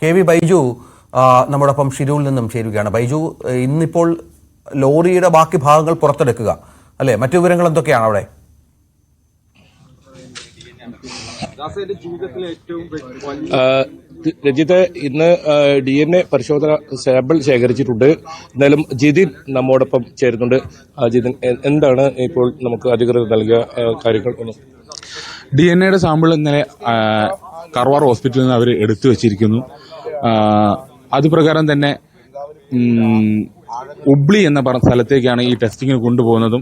കെ.വി. ബൈജു നമ്മോടൊപ്പം ഷിരൂരിൽ നിന്നും ചേരുകയാണ്. ബൈജു, ഇന്നിപ്പോൾ ലോറിയുടെ ബാക്കി ഭാഗങ്ങൾ പുറത്തെടുക്കുക അല്ലെ? മറ്റു വിവരങ്ങൾ എന്തൊക്കെയാണ് അവിടെ? രഞ്ജിത്ത്, ഇന്ന് DNA പരിശോധന സാമ്പിൾ ശേഖരിച്ചിട്ടുണ്ട്. എന്തായാലും ജിതിൻ നമ്മോടൊപ്പം ചേരുന്നുണ്ട്. ജിതിൻ, എന്താണ് ഇപ്പോൾ നമുക്ക് അധികൃതർ നൽകിയ കാര്യങ്ങൾ? DNA സാമ്പിൾ ഇന്നലെ കർവാർ ഹോസ്പിറ്റലിൽ നിന്ന് അവർ എടുത്തു വച്ചിരിക്കുന്നു. അതുപ്രകാരം തന്നെ ഉബ്ലി എന്ന സ്ഥലത്തേക്കാണ് ഈ ടെസ്റ്റിങ്ങിന് കൊണ്ടുപോകുന്നതും.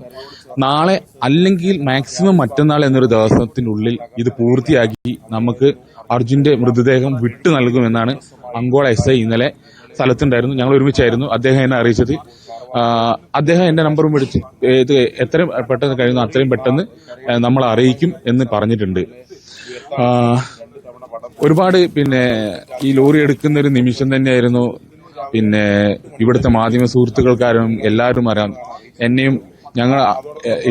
നാളെ അല്ലെങ്കിൽ മാക്സിമം മറ്റന്നാൾ എന്നൊരു ദിവസത്തിനുള്ളിൽ ഇത് പൂർത്തിയാക്കി നമുക്ക് അർജുന്റെ മൃതദേഹം വിട്ടു നൽകുമെന്നാണ് അങ്കോള SI ഇന്നലെ സ്ഥലത്തുണ്ടായിരുന്നു. ഞങ്ങൾ ഒരുമിച്ചായിരുന്നു. അദ്ദേഹം എന്നെ അറിയിച്ചത്. അദ്ദേഹം എന്റെ നമ്പറും വിളിച്ച് ഇത് എത്രയും പെട്ടെന്ന് കഴിയുന്നു അത്രയും പെട്ടെന്ന് നമ്മൾ അറിയിക്കും എന്ന് പറഞ്ഞിട്ടുണ്ട്. ഒരുപാട് ഈ ലോറി എടുക്കുന്ന ഒരു നിമിഷം തന്നെയായിരുന്നു. ഇവിടുത്തെ മാധ്യമ സുഹൃത്തുക്കൾക്കാരും എല്ലാവരും അറിയാം. എന്നെയും ഞങ്ങൾ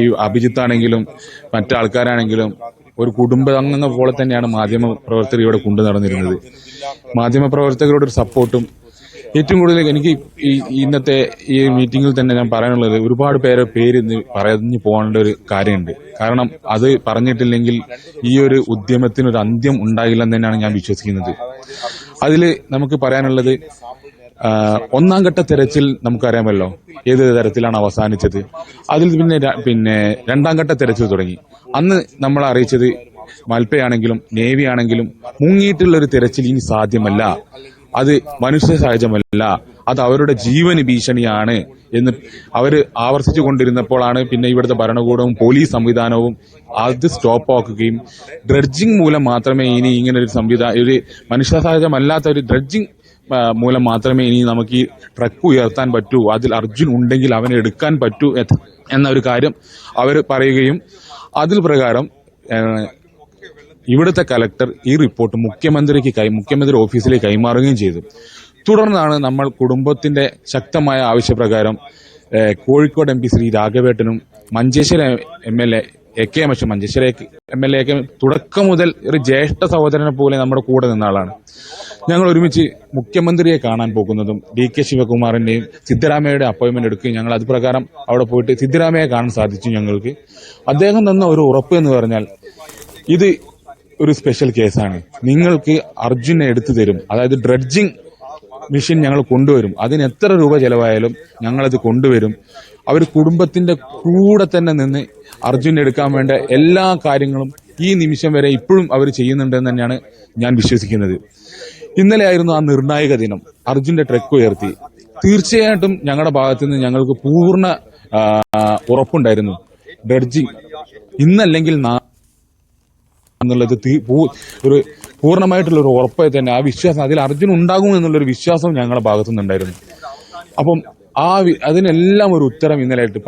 ഈ അഭിജിത്താണെങ്കിലും മറ്റാൾക്കാരാണെങ്കിലും ഒരു കുടുംബാംഗങ്ങൾ പോലെ തന്നെയാണ് മാധ്യമ പ്രവർത്തകർ ഇവിടെ കൊണ്ടു നടന്നിരുന്നത്. മാധ്യമ പ്രവർത്തകരുടെ ഒരു സപ്പോർട്ടും ഏറ്റവും കൂടുതൽ എനിക്ക് ഇന്നത്തെ ഈ മീറ്റിംഗിൽ തന്നെ ഞാൻ പറയാനുള്ളത്, ഒരുപാട് പേര് പറഞ്ഞു പോകേണ്ട ഒരു കാര്യമുണ്ട്. കാരണം അത് പറഞ്ഞിട്ടില്ലെങ്കിൽ ഈ ഒരു ഉദ്യമത്തിനൊരു അന്ത്യം ഉണ്ടാകില്ലെന്ന് തന്നെയാണ് ഞാൻ വിശ്വസിക്കുന്നത്. അതിൽ നമുക്ക് പറയാനുള്ളത്, ഒന്നാം ഘട്ട തെരച്ചിൽ നമുക്കറിയാമല്ലോ ഏത് തരത്തിലാണ് അവസാനിച്ചത്. അതിൽ പിന്നെ രണ്ടാം ഘട്ട തെരച്ചിൽ തുടങ്ങി. അന്ന് നമ്മൾ അറിയിച്ചത് മൽപ്പയാണെങ്കിലും നേവി ആണെങ്കിലും മുങ്ങിയിട്ടുള്ള ഒരു തെരച്ചിൽ ഇനി സാധ്യമല്ല, അത് മനുഷ്യ സഹജമല്ല, അത് അവരുടെ ജീവന് ഭീഷണിയാണ് എന്ന് അവര് ആവർത്തിച്ചു കൊണ്ടിരുന്നപ്പോഴാണ് പിന്നെ ഇവിടുത്തെ ഭരണകൂടവും പോലീസ് സംവിധാനവും അത് സ്റ്റോപ്പ് ആക്കുകയും ഡ്രഡ്ജിംഗ് മൂലം മാത്രമേ ഇനി ഇങ്ങനെ ഒരു ഒരു മനുഷ്യ സഹജമല്ലാത്ത ഒരു ഡ്രഡ്ജിംഗ് മൂലം മാത്രമേ ഇനി നമുക്ക് ഈ ട്രക്ക് ഉയർത്താൻ പറ്റൂ, അതിൽ അർജുൻ ഉണ്ടെങ്കിൽ അവനെ എടുക്കാൻ പറ്റൂ എന്ന ഒരു കാര്യം അവർ പറയുകയും അതിൽ പ്രകാരം ഇവിടുത്തെ കലക്ടർ ഈ റിപ്പോർട്ട് മുഖ്യമന്ത്രി ഓഫീസിലേക്ക് കൈമാറുകയും ചെയ്തു. തുടർന്നാണ് നമ്മൾ കുടുംബത്തിന്റെ ശക്തമായ ആവശ്യപ്രകാരം Kozhikode MP Shri രാഘവേട്ടനും Manjeshwaram MLA AK Manjeshwara MLA തുടക്കം മുതൽ ഒരു ജ്യേഷ്ഠ സഹോദരനെ പോലെ നമ്മുടെ കൂടെ നിന്ന ആളാണ്. ഞങ്ങൾ ഒരുമിച്ച് മുഖ്യമന്ത്രിയെ കാണാൻ പോകുന്നതും DK ശിവകുമാറിന്റെയും സിദ്ധരാമയ്യയുടെ അപ്പോയിന്റ്മെന്റ് എടുക്കുകയും ഞങ്ങൾ അത് പ്രകാരം അവിടെ പോയിട്ട് സിദ്ധരാമയ്യെ കാണാൻ സാധിച്ചു. ഞങ്ങൾക്ക് അദ്ദേഹം തന്ന ഒരു ഉറപ്പ് എന്ന് പറഞ്ഞാൽ, ഇത് ഒരു സ്പെഷ്യൽ കേസാണ്, നിങ്ങൾക്ക് അർജുനെ എടുത്തു തരും, അതായത് ഡ്രഡ്ജിംഗ് മെഷീൻ ഞങ്ങൾ കൊണ്ടുവരും, അതിന് എത്ര രൂപ ചെലവായാലും ഞങ്ങളത് കൊണ്ടുവരും. അവർ കുടുംബത്തിന്റെ കൂടെ തന്നെ നിന്ന് അർജുനെ എടുക്കാൻ വേണ്ട എല്ലാ കാര്യങ്ങളും ഈ നിമിഷം വരെ ഇപ്പോഴും അവർ ചെയ്യുന്നുണ്ടെന്ന് തന്നെയാണ് ഞാൻ വിശ്വസിക്കുന്നത്. ഇന്നലെ ആയിരുന്നു ആ നിർണായക ദിനം. അർജുന്റെ ട്രക്ക് ഉയർത്തി. തീർച്ചയായിട്ടും ഞങ്ങളുടെ ഭാഗത്തു നിന്ന് ഞങ്ങൾക്ക് പൂർണ്ണ ഉറപ്പുണ്ടായിരുന്നു, ഡ്രഡ്ജിംഗ് ഇന്നല്ലെങ്കിൽ എന്നുള്ളത് ഒരു പൂർണ്ണമായിട്ടുള്ള ഒരു ഉറപ്പായി തന്നെ ആ വിശ്വാസം, അതിൽ അർജുൻ ഉണ്ടാകും എന്നുള്ളൊരു വിശ്വാസം ഞങ്ങളുടെ ഭാഗത്തുനിന്നുണ്ടായിരുന്നു. അപ്പം അതിനെല്ലാം ഒരു ഉത്തരം ഇന്നലെയായിട്ട്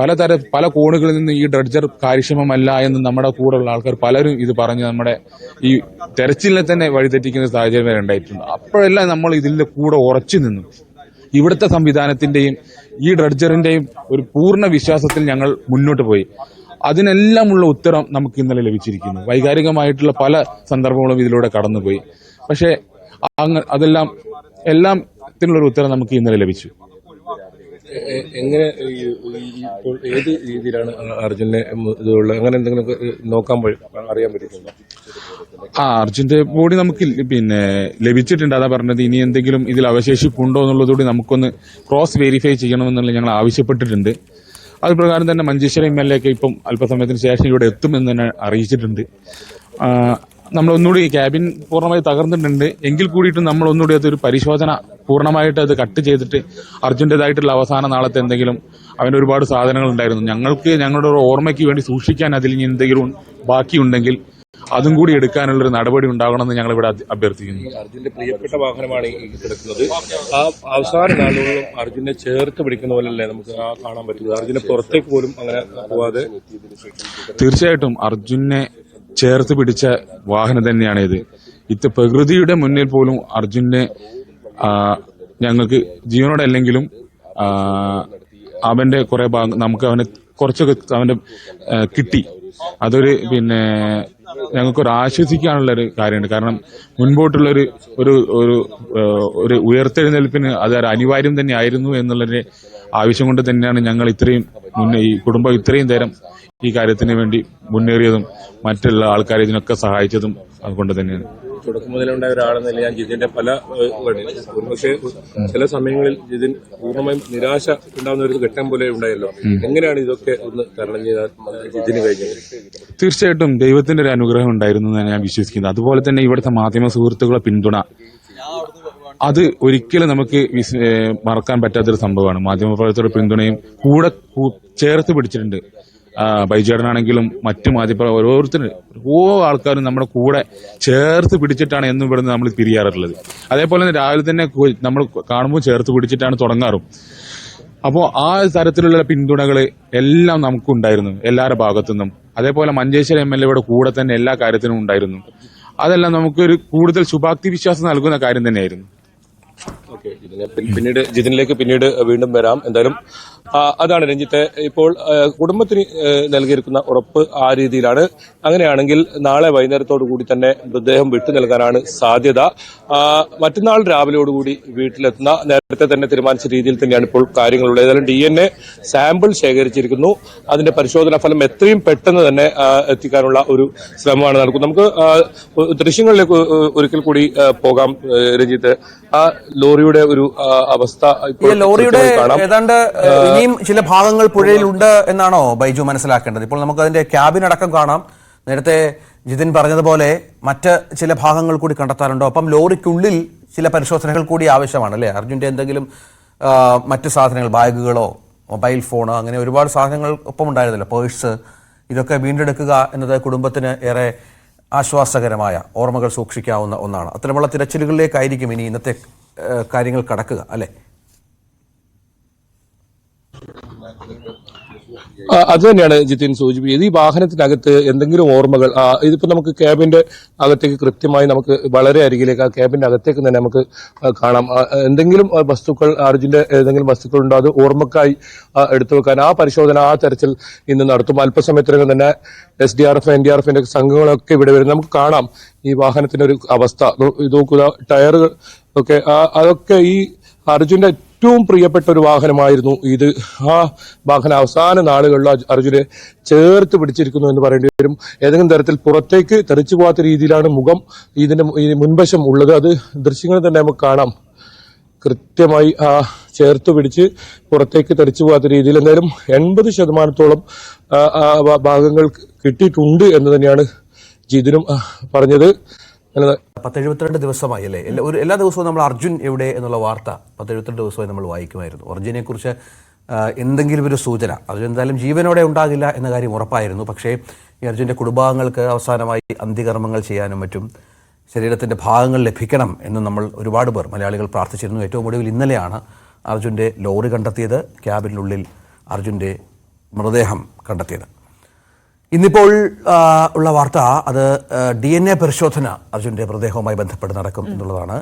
പല കോണുകളിൽ നിന്ന് ഈ ഡ്രഡ്ജർ കാര്യക്ഷമമല്ല എന്ന് നമ്മുടെ കൂടെയുള്ള ആൾക്കാർ പലരും ഇത് പറഞ്ഞ് നമ്മുടെ ഈ തെരച്ചിലിനെ തന്നെ വഴിതെറ്റിക്കുന്ന സാഹചര്യം വരെ ഉണ്ടായിട്ടുണ്ട്. അപ്പോഴെല്ലാം നമ്മൾ ഇതിന്റെ കൂടെ ഉറച്ചു നിന്നു. ഇവിടുത്തെ സംവിധാനത്തിന്റെയും ഈ ഡ്രഡ്ജറിന്റെയും ഒരു പൂർണ്ണ വിശ്വാസത്തിൽ ഞങ്ങൾ മുന്നോട്ട് പോയി. അതിനെല്ലാമുള്ള ഉത്തരം നമുക്ക് ഇന്നലെ ലഭിച്ചിരിക്കുന്നു. വൈകാരികമായിട്ടുള്ള പല സന്ദർഭങ്ങളും ഇതിലൂടെ കടന്നുപോയി. പക്ഷെ എല്ലാത്തിനുള്ളൊരു ഉത്തരം നമുക്ക് ഇന്നലെ ലഭിച്ചു. എങ്ങനെ ഇപ്പോൾ ഏത് രീതിയിലാണ് അർജുനെ ഇതുള്ള അങ്ങനെ എന്തെങ്കിലും നോക്കാൻ അറിയാൻ പറ്റിയിട്ടുണ്ടോ? അർജുന്റെ ബോഡി നമുക്ക് ലഭിച്ചിട്ടുണ്ട്. അതാ പറഞ്ഞത്, ഇനി എന്തെങ്കിലും ഇതിൽ അവശേഷിപ്പുണ്ടോ എന്നുള്ളതുകൂടി നമുക്കൊന്ന് ക്രോസ് വെരിഫൈ ചെയ്യണമെന്നുള്ള ഞങ്ങൾ ആവശ്യപ്പെട്ടിട്ടുണ്ട്. അത് പ്രകാരം തന്നെ മഞ്ചേശ്വരം MLA ഇപ്പം അല്പസമയത്തിന് ശേഷം ഇവിടെ എത്തുമെന്ന് തന്നെ അറിയിച്ചിട്ടുണ്ട്. നമ്മൾ ഒന്നുകൂടി ക്യാബിൻ പൂർണ്ണമായി തകർന്നിട്ടുണ്ട് എങ്കിൽ കൂടിയിട്ടും നമ്മൾ ഒന്നുകൂടി അതൊരു പരിശോധന പൂർണ്ണമായിട്ട് അത് കട്ട് ചെയ്തിട്ട് അർജുന്റേതായിട്ടുള്ള അവസാന നാളത്തെ എന്തെങ്കിലും, അവന് ഒരുപാട് സാധനങ്ങൾ ഉണ്ടായിരുന്നു, ഞങ്ങളുടെ ഒരു ഓർമ്മയ്ക്ക് വേണ്ടി സൂക്ഷിക്കാൻ അതിൽ ഇനി എന്തെങ്കിലും ബാക്കിയുണ്ടെങ്കിൽ അതും കൂടി എടുക്കാനുള്ളൊരു നടപടി ഉണ്ടാകണമെന്ന് ഞങ്ങൾ ഇവിടെ അഭ്യർത്ഥിക്കുന്നു. അർജുന്റെ പ്രിയപ്പെട്ട വാഹനമാണ് ഈ കിടക്കുന്നത്. ആ അവസാന നാളുകളിലും അർജുനെ ചേർത്ത് പിടിക്കുന്ന പോലല്ലേ നമുക്ക് കാണാൻ പറ്റുന്നത്? അർജുനെ പുറത്തേക്ക് പോലും അങ്ങനെ പോവാതെ. തീർച്ചയായിട്ടും അർജുനെ ചേർത്ത് പിടിച്ച വാഹനം തന്നെയാണ് ഇത്. പ്രകൃതിയുടെ മുന്നിൽ പോലും അർജുനെ ഞങ്ങൾക്ക് ജീവനോടെ അല്ലെങ്കിലും അവന്റെ കുറെ ഭാഗം നമുക്ക് അവനെ കുറച്ചൊക്കെ അവന്റെ കിട്ടി. അതൊരു ഞങ്ങൾക്കൊരു ആശ്വസിക്കാനുള്ള ഒരു കാര്യമുണ്ട്. കാരണം മുൻപോട്ടുള്ള ഒരു ഉയർത്തെഴുന്നേൽപ്പിന് അത് അനിവാര്യം തന്നെ ആയിരുന്നു എന്നുള്ളൊരു ആവശ്യം കൊണ്ട് തന്നെയാണ് ഞങ്ങൾ ഈ കുടുംബം ഇത്രയും നേരം ഈ കാര്യത്തിന് വേണ്ടി മുന്നേറിയതും മറ്റുള്ള ആൾക്കാരെ ഇതിനൊക്കെ സഹായിച്ചതും അതുകൊണ്ട് തന്നെയാണ്. തുടക്കം മുതലുണ്ടായ ഒരാളെന്നല്ല ഞാൻ ജിതിന്റെ പല ഒരുപക്ഷെ ചില സമയങ്ങളിൽ ജിതിൻ പൂർണ്ണമായും നിരാശ ഉണ്ടാകുന്ന ഒരു ഘട്ടം പോലെ ഉണ്ടായല്ലോ. എങ്ങനെയാണ് ഇതൊക്കെ ഒന്ന് തരണം ചെയ്താൽ ജിതിന് കഴിഞ്ഞത്? തീർച്ചയായിട്ടും ദൈവത്തിന്റെ ഒരു അനുഗ്രഹം ഉണ്ടായിരുന്നു എന്നാണ് ഞാൻ വിശ്വസിക്കുന്നത്. അതുപോലെ തന്നെ ഇവിടുത്തെ മാധ്യമ സുഹൃത്തുക്കളുടെ പിന്തുണ അത് ഒരിക്കലും നമുക്ക് മറക്കാൻ പറ്റാത്തൊരു സംഭവമാണ്. മാധ്യമപ്രവർത്തകരുടെ പിന്തുണയും കൂടെ ചേർത്ത് പിടിച്ചിട്ടുണ്ട്. ബൈജേടനാണെങ്കിലും മറ്റു മാധ്യമ ഓരോരുത്തരും ഓരോ ആൾക്കാരും നമ്മുടെ കൂടെ ചേർത്ത് പിടിച്ചിട്ടാണ് എന്നും ഇവിടുന്ന് നമ്മൾ പിരിയാറുള്ളത്. അതേപോലെ തന്നെ രാവിലെ തന്നെ നമ്മൾ കാണുമ്പോൾ ചേർത്ത് പിടിച്ചിട്ടാണ് തുടങ്ങാറും. അപ്പോൾ ആ തരത്തിലുള്ള പിന്തുണകൾ എല്ലാം നമുക്കുണ്ടായിരുന്നു എല്ലാവരുടെ ഭാഗത്തുനിന്നും. അതേപോലെ മഞ്ചേശ്വരം MLA യുടെ കൂടെ തന്നെ എല്ലാ കാര്യത്തിനും ഉണ്ടായിരുന്നു. അതെല്ലാം നമുക്കൊരു കൂടുതൽ ശുഭാപ്തി വിശ്വാസം നൽകുന്ന കാര്യം തന്നെയായിരുന്നു. പിന്നീട് ജിതിനിലേക്ക് വീണ്ടും വരാം. എന്തായാലും അതാണ് രഞ്ജിത്തെ, ഇപ്പോൾ കുടുംബത്തിന് നൽകിയിരിക്കുന്ന ഉറപ്പ് ആ രീതിയിലാണ്. അങ്ങനെയാണെങ്കിൽ നാളെ വൈകുന്നേരത്തോടു കൂടി തന്നെ മൃതദേഹം വിട്ടു നൽകാനാണ് സാധ്യത. മറ്റന്നാൾ രാവിലെയോടുകൂടി വീട്ടിലെത്തുന്ന നേരത്തെ തന്നെ തീരുമാനിച്ച രീതിയിൽ തന്നെയാണ് ഇപ്പോൾ കാര്യങ്ങളുള്ളത്. ഏതായാലും DNA സാമ്പിൾ ശേഖരിച്ചിരിക്കുന്നു. അതിന്റെ പരിശോധനാ ഫലം എത്രയും പെട്ടെന്ന് തന്നെ എത്തിക്കാനുള്ള ഒരു ശ്രമമാണ് നടക്കുന്നത്. നമുക്ക് ദൃശ്യങ്ങളിലേക്ക് ഒരിക്കൽ കൂടി പോകാം രഞ്ജിത്ത്. ആ ലോറിയുടെ ഒരു അവസ്ഥ ലോറിയുടെ ഏതാണ്ട് ഇനിയും ചില ഭാഗങ്ങൾ പുഴയിലുണ്ട് എന്നാണോ ബൈജു മനസ്സിലാക്കേണ്ടത്? ഇപ്പോൾ നമുക്ക് അതിന്റെ ക്യാബിൻ അടക്കം കാണാം. നേരത്തെ ജിതിൻ പറഞ്ഞതുപോലെ മറ്റ് ചില ഭാഗങ്ങൾ കൂടി കണ്ടെത്താറുണ്ടോ? അപ്പം ലോറിക്കുള്ളിൽ ചില പരിശോധനകൾ കൂടി ആവശ്യമാണ് അല്ലേ? അർജുന്റെ എന്തെങ്കിലും മറ്റു സാധനങ്ങൾ, ബാഗുകളോ മൊബൈൽ ഫോണോ അങ്ങനെ ഒരുപാട് സാധനങ്ങൾ ഒപ്പം ഉണ്ടായിരുന്നല്ലോ, പേഴ്സ്, ഇതൊക്കെ വീണ്ടെടുക്കുക എന്നത് കുടുംബത്തിന് ഏറെ ആശ്വാസകരമായ ഓർമ്മകൾ സൂക്ഷിക്കാവുന്ന ഒന്നാണ്. അത്തരമുള്ള തിരച്ചിലുകളിലേക്കായിരിക്കും ഇനി ഇന്നത്തെ കാര്യങ്ങൾ കടക്കുക അല്ലേ? അത് തന്നെയാണ് ജിതിൻ സൂചിപ്പിച്ചത്. ഈ വാഹനത്തിനകത്ത് എന്തെങ്കിലും ഓർമ്മകൾ, ഇതിപ്പോ നമുക്ക് ക്യാബിന്റെ അകത്തേക്ക് കൃത്യമായി നമുക്ക് വളരെ അരികിലേക്ക് ആ ക്യാബിന്റെ അകത്തേക്ക് തന്നെ നമുക്ക് കാണാം. എന്തെങ്കിലും വസ്തുക്കൾ, അർജുന്റെ ഏതെങ്കിലും വസ്തുക്കൾ ഉണ്ടോ അത് ഓർമ്മക്കായി എടുത്തു വെക്കാൻ ആ പരിശോധന, ആ തെരച്ചിൽ ഇന്ന് നടത്തും. അല്പസമയത്തിനകം തന്നെ SDRF NDRF സംഘങ്ങളൊക്കെ ഇവിടെ വരും. നമുക്ക് കാണാം ഈ വാഹനത്തിന്റെ ഒരു അവസ്ഥ. ഇത് നോക്കുക, ടയറുകൾ ഒക്കെ, അതൊക്കെ ഈ അർജുന്റെ ഏറ്റവും പ്രിയപ്പെട്ട ഒരു വാഹനമായിരുന്നു ഇത്. ആ വാഹനം അവസാന നാളുകളിൽ അർജുനെ ചേർത്ത് പിടിച്ചിരിക്കുന്നു എന്ന് പറയേണ്ടി വരും. ഏതെങ്കിലും തരത്തിൽ പുറത്തേക്ക് തെറിച്ചു പോകാത്ത രീതിയിലാണ് മുഖം ഈ മുൻവശം ഉള്ളത്. അത് ദൃശ്യങ്ങൾ തന്നെ നമുക്ക് കാണാം. കൃത്യമായി ചേർത്ത് പിടിച്ച് പുറത്തേക്ക് തെറിച്ചു പോകാത്ത രീതിയിൽ എന്തായാലും 80% ഭാഗങ്ങൾ കിട്ടിയിട്ടുണ്ട് എന്ന് തന്നെയാണ് ജിതിനും പറഞ്ഞത്. 72 ദിവസമായി അല്ലേ? എല്ലാ ദിവസവും നമ്മൾ അർജുൻ എവിടെ എന്നുള്ള വാർത്ത 72 ദിവസമായി നമ്മൾ വായിക്കുമായിരുന്നു. അർജുനെ കുറിച്ച് എന്തെങ്കിലും ഒരു സൂചന, അർജുൻ എന്തായാലും ജീവനോടെ ഉണ്ടാകില്ല എന്ന കാര്യം ഉറപ്പായിരുന്നു. പക്ഷേ ഈ അർജുൻ്റെ കുടുംബാംഗങ്ങൾക്ക് അവസാനമായി അന്ത്യകർമ്മങ്ങൾ ചെയ്യാനും മറ്റും ശരീരത്തിൻ്റെ ഭാഗങ്ങൾ ലഭിക്കണം എന്ന് നമ്മൾ ഒരുപാട് പേർ മലയാളികൾ പ്രാർത്ഥിച്ചിരുന്നു. ഏറ്റവും ഒടുവിൽ ഇന്നലെയാണ് അർജുൻ്റെ ലോറി കണ്ടെത്തിയത്, ക്യാബിനുള്ളിൽ അർജുൻ്റെ മൃതദേഹം കണ്ടെത്തിയത്. ഇന്നിപ്പോൾ ഉള്ള വാർത്ത അത് DNA പരിശോധന അർജുൻ്റെ മൃതദേഹവുമായി ബന്ധപ്പെട്ട് നടക്കും എന്നുള്ളതാണ്.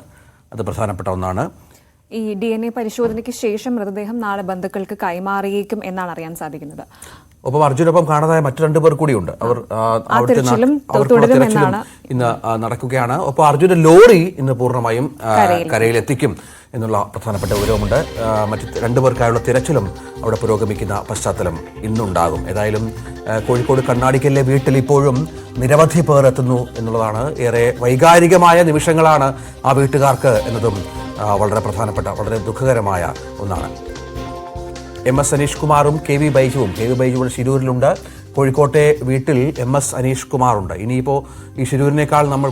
അത് പ്രധാനപ്പെട്ട ഒന്നാണ്. ഈ DNA പരിശോധനയ്ക്ക് ശേഷം മൃതദേഹം നാളെ ബന്ധുക്കൾക്ക് കൈമാറിയേക്കും എന്നാണ് അറിയാൻ സാധിക്കുന്നത്. ഒപ്പം അർജുനൊപ്പം കാണാതായ മറ്റു 2 പേർ കൂടിയുണ്ട്. തിരച്ചിലും ഇന്ന് നടക്കുകയാണ്. ഒപ്പം അർജുന്റെ ലോറി ഇന്ന് പൂർണ്ണമായും കരയിലെത്തിക്കും എന്നുള്ള പ്രധാനപ്പെട്ട വിവരവുമുണ്ട്. മറ്റ് 2 പേർക്കായുള്ള തിരച്ചിലും അവിടെ പുരോഗമിക്കുന്ന പശ്ചാത്തലം ഇന്നുണ്ടാകും. ഏതായാലും കോഴിക്കോട് കണ്ണാടിക്കലിലെ വീട്ടിൽ ഇപ്പോഴും നിരവധി പേർ എത്തുന്നു എന്നുള്ളതാണ്. ഏറെ വൈകാരികമായ നിമിഷങ്ങളാണ് ആ വീട്ടുകാർക്ക് എന്നതും വളരെ പ്രധാനപ്പെട്ട, വളരെ ദുഃഖകരമായ ഒന്നാണ്. MS അനീഷ് കുമാറും KV ബൈജുവും ശിരൂരിലുണ്ട്. കോഴിക്കോട്ടെ വീട്ടിൽ MS അനീഷ് കുമാറുണ്ട്. ഇനിയിപ്പോൾ ഈ ശിരൂരിനേക്കാൾ നമ്മൾ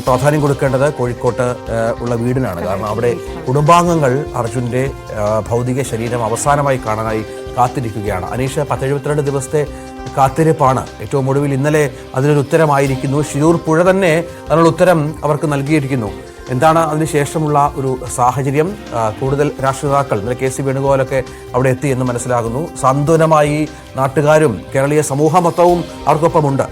പ്രാധാന്യം കൊടുക്കേണ്ടത് കോഴിക്കോട്ട് ഉള്ള വീടിനാണ്. കാരണം അവിടെ കുടുംബാംഗങ്ങൾ അർജുൻ്റെ ഭൗതിക ശരീരം അവസാനമായി കാണാനായി കാത്തിരിക്കുകയാണ്. അനീഷ് 72 ദിവസത്തെ കാത്തിരിപ്പാണ്. ഏറ്റവും ഒടുവിൽ ഇന്നലെ അതിനൊരു ഉത്തരമായിരിക്കുന്നു. ശിരൂർ പുഴ തന്നെ അതിനുള്ള ഉത്തരം അവർക്ക് നൽകിയിരിക്കുന്നു. എന്താണ് അതിനുശേഷമുള്ള ഒരു സാഹചര്യം? കൂടുതൽ രാഷ്ട്രീയതാക്കൾ, ഇന്നലെ KC വേണുഗോപാലൊക്കെ അവിടെ എത്തി എന്ന് മനസ്സിലാകുന്നു. സാന്ത്വനമായി നാട്ടുകാരും കേരളീയ സമൂഹം മൊത്തവും അവർക്കൊപ്പമുണ്ട്.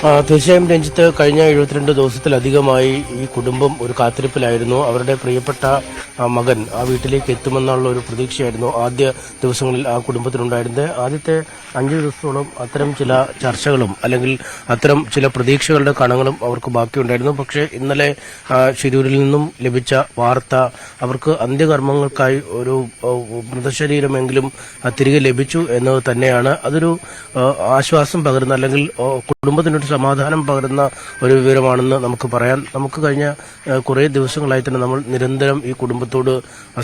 തീർച്ചയായും രഞ്ജിത്ത്, കഴിഞ്ഞ 72 ദിവസത്തിലധികമായി ഈ കുടുംബം ഒരു കാത്തിരിപ്പിലായിരുന്നു. അവരുടെ പ്രിയപ്പെട്ട മകൻ ആ വീട്ടിലേക്ക് എത്തുമെന്നുള്ള ഒരു പ്രതീക്ഷയായിരുന്നു ആദ്യ ദിവസങ്ങളിൽ ആ കുടുംബത്തിനുണ്ടായിരുന്നത്. ആദ്യത്തെ 5 ദിവസത്തോളം അത്തരം ചില ചർച്ചകളും അല്ലെങ്കിൽ അത്തരം ചില പ്രതീക്ഷകളുടെ കണങ്ങളും അവർക്ക് ബാക്കിയുണ്ടായിരുന്നു. പക്ഷേ ഇന്നലെ ശിരൂരിൽ നിന്നും ലഭിച്ച വാർത്ത അവർക്ക് അന്ത്യകർമ്മങ്ങൾക്കായി ഒരു മൃതശരീരമെങ്കിലും തിരികെ ലഭിച്ചു എന്നത് തന്നെയാണ്. അതൊരു ആശ്വാസം പകരുന്ന അല്ലെങ്കിൽ കുടുംബത്തിനൊരു സമാധാനം പകരുന്ന ഒരു വിവരമാണെന്ന് നമുക്ക് പറയാം. നമുക്ക് കഴിഞ്ഞ കുറേ ദിവസങ്ങളായി തന്നെ നമ്മൾ നിരന്തരം ഈ കുടുംബത്തോട്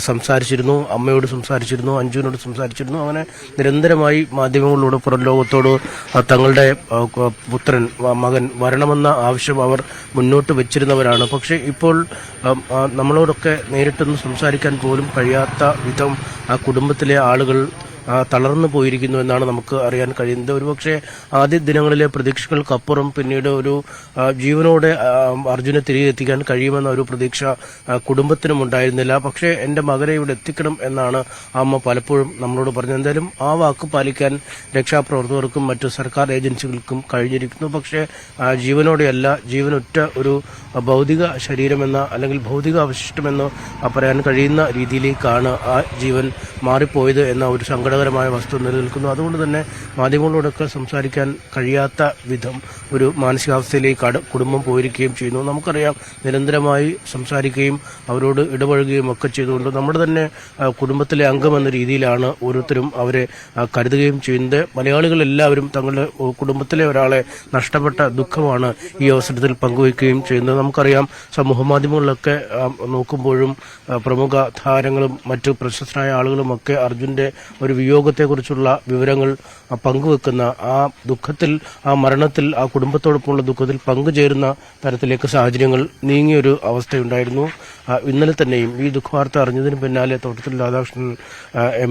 സംസാരിച്ചിരുന്നു, അമ്മയോട് സംസാരിച്ചിരുന്നു, അഞ്ജുവിനോട് സംസാരിച്ചിരുന്നു. അങ്ങനെ നിരന്തരമായി മാധ്യമങ്ങളിലൂടെ പുറം ലോകത്തോട് തങ്ങളുടെ പുത്രൻ മകൻ വരണമെന്ന ആവശ്യം അവർ മുന്നോട്ട് വെച്ചിരുന്നവരാണ്. പക്ഷേ ഇപ്പോൾ നമ്മളോടൊക്കെ നേരിട്ടൊന്ന് സംസാരിക്കാൻ പോലും കഴിയാത്ത വിധം ആ കുടുംബത്തിലെ ആളുകൾ തളർന്നു പോയിരിക്കുന്നു എന്നാണ് നമുക്ക് അറിയാൻ കഴിയുന്നത്. ഒരുപക്ഷെ ആദ്യ ദിനങ്ങളിലെ പ്രതീക്ഷകൾക്കപ്പുറം പിന്നീട് ഒരു ജീവനോടെ അർജുനെ തിരികെ എത്തിക്കാൻ കഴിയുമെന്ന ഒരു പ്രതീക്ഷ കുടുംബത്തിനും ഉണ്ടായിരുന്നില്ല. പക്ഷേ എന്റെ മകനെ ഇവിടെ എത്തിക്കണം എന്നാണ് അമ്മ പലപ്പോഴും നമ്മളോട് പറഞ്ഞത്. എന്തായാലും ആ വാക്ക് പാലിക്കാൻ രക്ഷാപ്രവർത്തകർക്കും മറ്റു സർക്കാർ ഏജൻസികൾക്കും കഴിഞ്ഞിരിക്കുന്നു. പക്ഷേ ജീവനോടെയല്ല, ജീവനൊറ്റ ഒരു ഭൗതിക ശരീരമെന്ന അല്ലെങ്കിൽ ഭൗതിക അവശിഷ്ടമെന്ന് പറയാൻ കഴിയുന്ന രീതിയിലേക്കാണ് ആ ജീവൻ മാറിപ്പോയത് എന്ന ഒരു സങ്കടകരമായ വസ്തുത നിലനിൽക്കുന്നു. അതുകൊണ്ട് തന്നെ മാധ്യമങ്ങളോടൊക്കെ സംസാരിക്കാൻ കഴിയാത്ത വിധം ഒരു മാനസികാവസ്ഥയിലേക്ക് കുടുംബം പോയിരിക്കുകയും ചെയ്യുന്നു. നമുക്കറിയാം, നിരന്തരമായി സംസാരിക്കുകയും അവരോട് ഇടപഴകുകയും ഒക്കെ ചെയ്തുകൊണ്ട് നമ്മുടെ തന്നെ കുടുംബത്തിലെ അംഗമെന്ന രീതിയിലാണ് ഓരോരുത്തരും അവരെ കരുതുകയും ചെയ്യുന്നത്. മലയാളികൾ എല്ലാവരും തങ്ങളുടെ കുടുംബത്തിലെ ഒരാളെ നഷ്ടപ്പെട്ട ദുഃഖമാണ് ഈ അവസരത്തിൽ പങ്കുവയ്ക്കുകയും ചെയ്യുന്നത്. നമുക്കറിയാം, സമൂഹ മാധ്യമങ്ങളിലൊക്കെ നോക്കുമ്പോഴും പ്രമുഖ താരങ്ങളും മറ്റു പ്രശസ്തരായ ആളുകളുമൊക്കെ അർജുന്റെ ഒരു വിയോഗത്തെക്കുറിച്ചുള്ള വിവരങ്ങൾ പങ്കുവെക്കുന്ന ആ ദുഃഖത്തിൽ, ആ മരണത്തിൽ, ആ കുടുംബത്തോടൊപ്പമുള്ള ദുഃഖത്തിൽ പങ്കുചേരുന്ന തരത്തിലേക്ക് സാഹചര്യങ്ങൾ നീങ്ങിയൊരു അവസ്ഥയുണ്ടായിരുന്നു. ഇന്നലെ തന്നെയും ഈ ദുഃഖവാർത്ത അറിഞ്ഞതിന് പിന്നാലെ തോട്ടത്തിൽ രാധാകൃഷ്ണൻ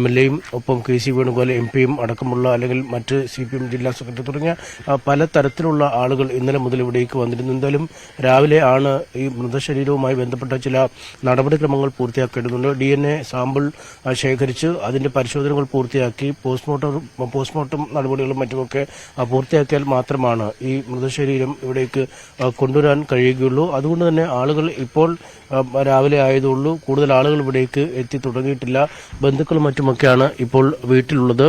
MLA-യും ഒപ്പം KC വേണുഗോപാൽ MP-യും അടക്കമുള്ള അല്ലെങ്കിൽ മറ്റ് CPM ജില്ലാ സെക്രട്ടറി തുടങ്ങിയ പല തരത്തിലുള്ള ആളുകൾ ഇന്നലെ മുതൽ ഇവിടേക്ക് വന്നിരുന്നു. എന്തായാലും രാവിലെ ആണ് ഈ മൃതശരീരവുമായി ബന്ധപ്പെട്ട ചില നടപടിക്രമങ്ങൾ പൂർത്തിയാക്കേണ്ടതുണ്ട്. DNA സാമ്പിൾ ശേഖരിച്ച് അതിന്റെ പരിശോധനകൾ പൂർത്തിയാക്കി പോസ്റ്റ്മോർട്ടം നടപടികളും മറ്റുമൊക്കെ പൂർത്തിയാക്കിയാൽ മാത്രമാണ് ഈ മൃതശരീരം ഇവിടേക്ക് കൊണ്ടുവരാൻ കഴിയുകയുള്ളൂ. അതുകൊണ്ട് തന്നെ ആളുകൾ ഇപ്പോൾ രാവിലെ ആയതുള്ളൂ, കൂടുതൽ ആളുകൾ ഇവിടേക്ക് എത്തി തുടങ്ങിയിട്ടില്ല. ബന്ധുക്കളും മറ്റുമൊക്കെയാണ് ഇപ്പോൾ വീട്ടിലുള്ളത്.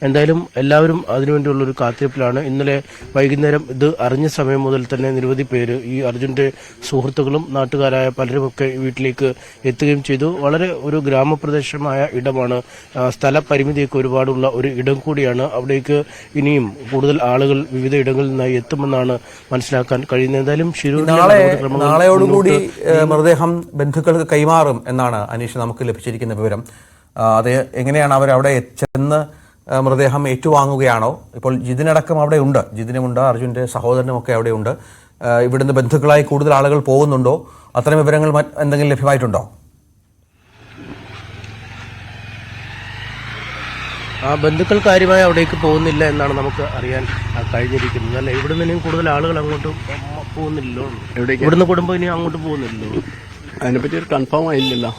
എന്തായാലും എല്ലാവരും അതിനുവേണ്ടിയുള്ള ഒരു കാത്തിരിപ്പിലാണ്. ഇന്നലെ വൈകുന്നേരം ഇത് അറിഞ്ഞ സമയം മുതൽ തന്നെ നിരവധി പേര്, ഈ അർജുന്റെ സുഹൃത്തുക്കളും നാട്ടുകാരായ പലരുമൊക്കെ വീട്ടിലേക്ക് എത്തുകയും ചെയ്തു. വളരെ ഒരു ഗ്രാമപ്രദേശമായ ഇടമാണ്, സ്ഥലപരിമിതിയൊക്കെ ഒരുപാടുള്ള ഒരു ഇടം കൂടിയാണ്. അവിടേക്ക് ഇനിയും കൂടുതൽ ആളുകൾ വിവിധ ഇടങ്ങളിൽ നിന്നായി എത്തുമെന്നാണ് മനസ്സിലാക്കാൻ കഴിയുന്നത്. എന്തായാലും നാളെയോടുകൂടി മൃതദേഹം ബന്ധുക്കൾക്ക് കൈമാറും എന്നാണ് അനീഷ് നമുക്ക് ലഭിച്ചിരിക്കുന്ന വിവരം. അത് എങ്ങനെയാണ് അവരവിടെ ചെന്ന് മൃതദേഹം ഏറ്റുവാങ്ങുകയാണോ? ഇപ്പോൾ ജിതിനടക്കം അവിടെ ഉണ്ട്, ജിതിനുമുണ്ട്, അർജുന്റെ സഹോദരനുമൊക്കെ അവിടെയുണ്ട്. ഇവിടുന്ന് ബന്ധുക്കളായി കൂടുതൽ ആളുകൾ പോകുന്നുണ്ടോ? അത്തരം വിവരങ്ങൾ എന്തെങ്കിലും ലഭ്യമായിട്ടുണ്ടോ? ബന്ധുക്കൾ കാര്യമായി അവിടേക്ക് പോകുന്നില്ല എന്നാണ് നമുക്ക് അറിയാൻ കഴിഞ്ഞിരിക്കുന്നത്. അല്ല, ഇവിടെ നിന്നും കൂടുതൽ ആളുകൾ അങ്ങോട്ട് പോകുന്നില്ലല്ലോ. ഇവിടുന്ന് കുടുംബം ഇനി അങ്ങോട്ട് പോകുന്നില്ലല്ലോ. അതിനെപ്പറ്റി ഒരു കൺഫേം ആയില്ലല്ലോ.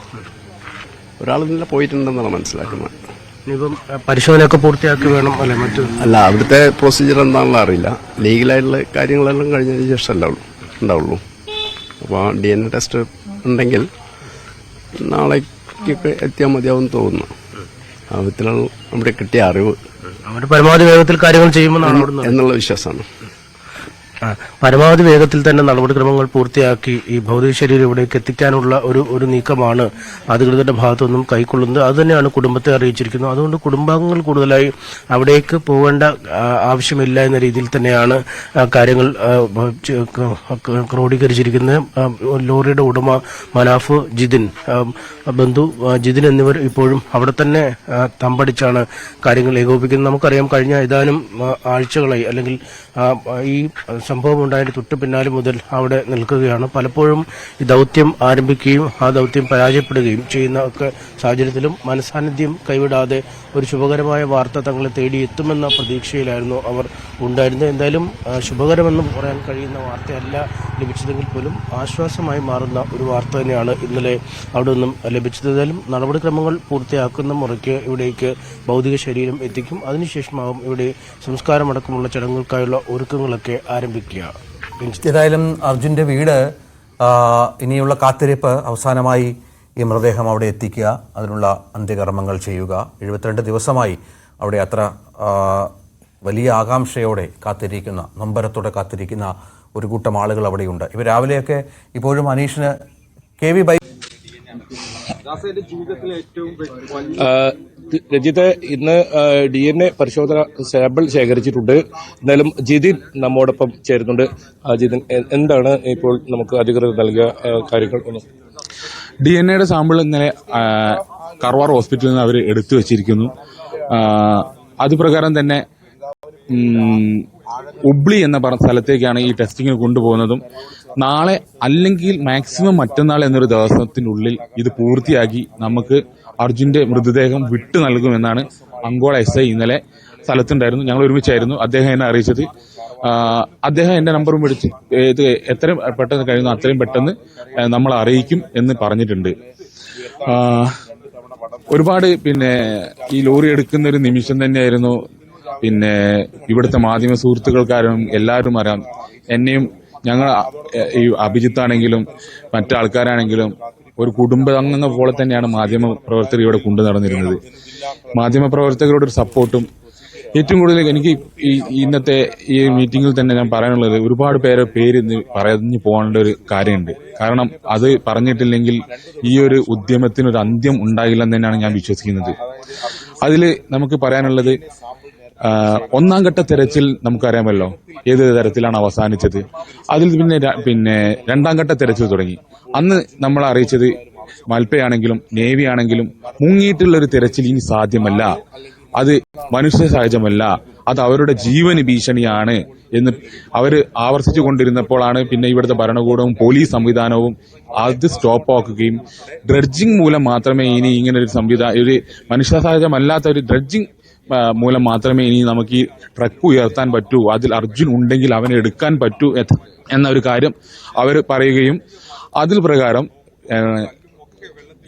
ഒരാൾ ഇന്നലെ പോയിട്ടുണ്ടെന്നാണ് മനസ്സിലാക്കുന്നത്. ഇനിയിപ്പം പരിശോധനയൊക്കെ പൂർത്തിയാക്കി വേണം അല്ലെ മറ്റു? അല്ല, അവിടുത്തെ പ്രൊസീജിയർ എന്താണെന്ന് അറിയില്ല. ലീഗലായിട്ടുള്ള കാര്യങ്ങളെല്ലാം കഴിഞ്ഞതിന് ശേഷമല്ല ഉണ്ടാവുള്ളൂ. അപ്പോൾ DNA ടെസ്റ്റ് ഉണ്ടെങ്കിൽ നാളേക്കൊക്കെ എത്തിയാൽ മതിയാവും തോന്നുന്നു. ആ വിധത്തിലുള്ള നമ്മുടെ കിട്ടിയ അറിവ് അവർ പരമാവധി വേഗത്തിൽ കാര്യങ്ങൾ ചെയ്യുമെന്നാണ് എന്നുള്ള വിശ്വാസമാണ്. പരമാവധി വേഗത്തിൽ തന്നെ നടപടിക്രമങ്ങൾ പൂർത്തിയാക്കി ഈ ഭൗതിക ശരീരം ഇവിടേക്ക് എത്തിക്കാനുള്ള ഒരു നീക്കമാണ് അധികൃതരുടെ ഭാഗത്തുനിന്നും കൈക്കൊള്ളുന്നത്. അതുതന്നെയാണ് കുടുംബത്തെ അറിയിച്ചിരിക്കുന്നത്. അതുകൊണ്ട് കുടുംബാംഗങ്ങൾ കൂടുതലായി അവിടേക്ക് പോകേണ്ട ആവശ്യമില്ല എന്ന രീതിയിൽ തന്നെയാണ് കാര്യങ്ങൾ ക്രോഡീകരിച്ചിരിക്കുന്നത്. ലോറിയുടെ ഉടമ മനാഫ്, ജിതിൻ, ബന്ധു ജിതിൻ എന്നിവർ ഇപ്പോഴും അവിടെ തന്നെ തമ്പടിച്ചാണ് കാര്യങ്ങൾ ഏകോപിക്കുന്നത്. നമുക്കറിയാം, കഴിഞ്ഞ ഏതാനും ആഴ്ചകളായി അല്ലെങ്കിൽ ഈ സംഭവം ഉണ്ടായതിന് തൊട്ട് പിന്നാലെ മുതൽ അവിടെ നിൽക്കുകയാണ്. പലപ്പോഴും ഈ ദൗത്യം ആരംഭിക്കുകയും ആ ദൗത്യം പരാജയപ്പെടുകയും ചെയ്യുന്ന ഒക്കെ സാഹചര്യത്തിലും മനസാന്നിധ്യം കൈവിടാതെ ഒരു ശുഭകരമായ വാർത്ത തങ്ങളെ തേടി എത്തുമെന്ന പ്രതീക്ഷയിലായിരുന്നു അവർ ഉണ്ടായിരുന്നത്. എന്തായാലും ശുഭകരമെന്ന് പറയാൻ കഴിയുന്ന വാർത്തയല്ല ലഭിച്ചതെങ്കിൽ പോലും ആശ്വാസമായി മാറുന്ന ഒരു വാർത്ത തന്നെയാണ് ഇന്നലെ അവിടെ നിന്നും ലഭിച്ചത്. ഏതായാലും നടപടിക്രമങ്ങൾ പൂർത്തിയാക്കുന്ന മുറയ്ക്ക് ഇവിടേക്ക് ഭൗതിക ശരീരം എത്തിക്കും. അതിനുശേഷമാകും ഇവിടെ സംസ്കാരമടക്കമുള്ള ചടങ്ങുകൾക്കായുള്ള ഒരുക്കങ്ങളൊക്കെ ആരംഭിക്കും. ആരംഭിക്കുക. ഏതായാലും അർജുന്റെ വീട് ഇനിയുള്ള കാത്തിരിപ്പ് അവസാനമായി ഈ മൃതദേഹം അവിടെ എത്തിക്കുക, അതിനുള്ള അന്ത്യകർമ്മങ്ങൾ ചെയ്യുക. 72 ദിവസമായി അവിടെ അത്ര വലിയ ആകാംക്ഷയോടെ കാത്തിരിക്കുന്ന, നൊമ്പരത്തോടെ കാത്തിരിക്കുന്ന ഒരു കൂട്ടം ആളുകൾ അവിടെയുണ്ട്. ഇവർ രാവിലെയൊക്കെ ഇപ്പോഴും അനീഷിന് KV ബൈ രജിത്ത് ഇന്ന് DNA പരിശോധന സാമ്പിൾ ശേഖരിച്ചിട്ടുണ്ട്. എന്തായാലും ജിതിൻ നമ്മോടൊപ്പം ചേരുന്നുണ്ട്. ജിതിൻ, എന്താണ് ഇപ്പോൾ നമുക്ക് അധികൃതർ നൽകിയ കാര്യങ്ങൾ? DNA സാമ്പിൾ ഇന്നലെ കർവാർ ഹോസ്പിറ്റലിൽ നിന്ന് അവർ എടുത്തു വച്ചിരിക്കുന്നു. അതുപ്രകാരം തന്നെ ഉബ്ലി എന്ന സ്ഥലത്തേക്കാണ് ഈ ടെസ്റ്റിംഗ് കൊണ്ടുപോകുന്നതും. നാളെ അല്ലെങ്കിൽ മാക്സിമം മറ്റന്നാൾ എന്നൊരു ദിവസത്തിനുള്ളിൽ ഇത് പൂർത്തിയാക്കി നമുക്ക് അർജുന്റെ മൃതദേഹം വിട്ടു നൽകുമെന്നാണ് അങ്കോള SI ഇന്നലെ സ്ഥലത്തുണ്ടായിരുന്നു. ഞങ്ങൾ ഒരുമിച്ചായിരുന്നു. അദ്ദേഹം എന്നെ അറിയിച്ചത്. അദ്ദേഹം എന്റെ നമ്പറും വിളിച്ച് ഇത് എത്രയും പെട്ടെന്ന് കഴിയുന്നു അത്രയും പെട്ടെന്ന് നമ്മൾ അറിയിക്കും എന്ന് പറഞ്ഞിട്ടുണ്ട്. ഒരുപാട് ഈ ലോറി എടുക്കുന്ന ഒരു നിമിഷം തന്നെയായിരുന്നു. ഇവിടുത്തെ മാധ്യമ സുഹൃത്തുക്കൾക്കാരും എല്ലാവരും അറിയാം, എന്നെയും ഞങ്ങൾ ഈ അഭിജിത്താണെങ്കിലും മറ്റാൾക്കാരാണെങ്കിലും ഒരു കുടുംബാംഗങ്ങൾ പോലെ തന്നെയാണ് മാധ്യമ പ്രവർത്തകർ ഇവിടെ കൊണ്ടു നടന്നിരുന്നത്. മാധ്യമ പ്രവർത്തകരുടെ ഒരു സപ്പോർട്ടും ഏറ്റവും കൂടുതൽ എനിക്ക് ഇന്നത്തെ ഈ മീറ്റിംഗിൽ തന്നെ ഞാൻ പറയാനുള്ളത്, ഒരുപാട് പേര് പറഞ്ഞു പോകേണ്ട ഒരു കാര്യമുണ്ട്. കാരണം അത് പറഞ്ഞിട്ടില്ലെങ്കിൽ ഈ ഒരു ഉദ്യമത്തിനൊരു അന്ത്യം ഉണ്ടാകില്ലെന്ന് തന്നെയാണ് ഞാൻ വിശ്വസിക്കുന്നത്. അതിൽ നമുക്ക് പറയാനുള്ളത്, ഒന്നാം ഘട്ട തെരച്ചിൽ നമുക്കറിയാമല്ലോ ഏത് തരത്തിലാണ് അവസാനിച്ചത്. അതിൽ പിന്നെ രണ്ടാം ഘട്ട തെരച്ചിൽ തുടങ്ങി. അന്ന് നമ്മൾ അറിയിച്ചത് മൽപ്പയാണെങ്കിലും നേവി ആണെങ്കിലും മുങ്ങിയിട്ടുള്ള ഒരു തെരച്ചിൽ ഇനി സാധ്യമല്ല, അത് മനുഷ്യ സഹജമല്ല, അത് അവരുടെ ജീവന് ഭീഷണിയാണ് എന്ന് അവർ ആവർത്തിച്ചു കൊണ്ടിരുന്നപ്പോഴാണ് പിന്നെ ഇവിടുത്തെ ഭരണകൂടവും പോലീസ് സംവിധാനവും അത് സ്റ്റോപ്പ് ആക്കുകയും ഡ്രഡ്ജിംഗ് മൂലം മാത്രമേ ഇനി ഇങ്ങനെ ഒരു ഒരു മനുഷ്യ സഹജമല്ലാത്ത ഒരു ഡ്രഡ്ജിംഗ് മൂലം മാത്രമേ ഇനി നമുക്ക് ഈ ട്രക്ക് ഉയർത്താൻ പറ്റൂ, അതിൽ അർജുൻ ഉണ്ടെങ്കിൽ അവനെ എടുക്കാൻ പറ്റൂ എന്ന ഒരു കാര്യം അവർ പറയുകയും അതിൽ പ്രകാരം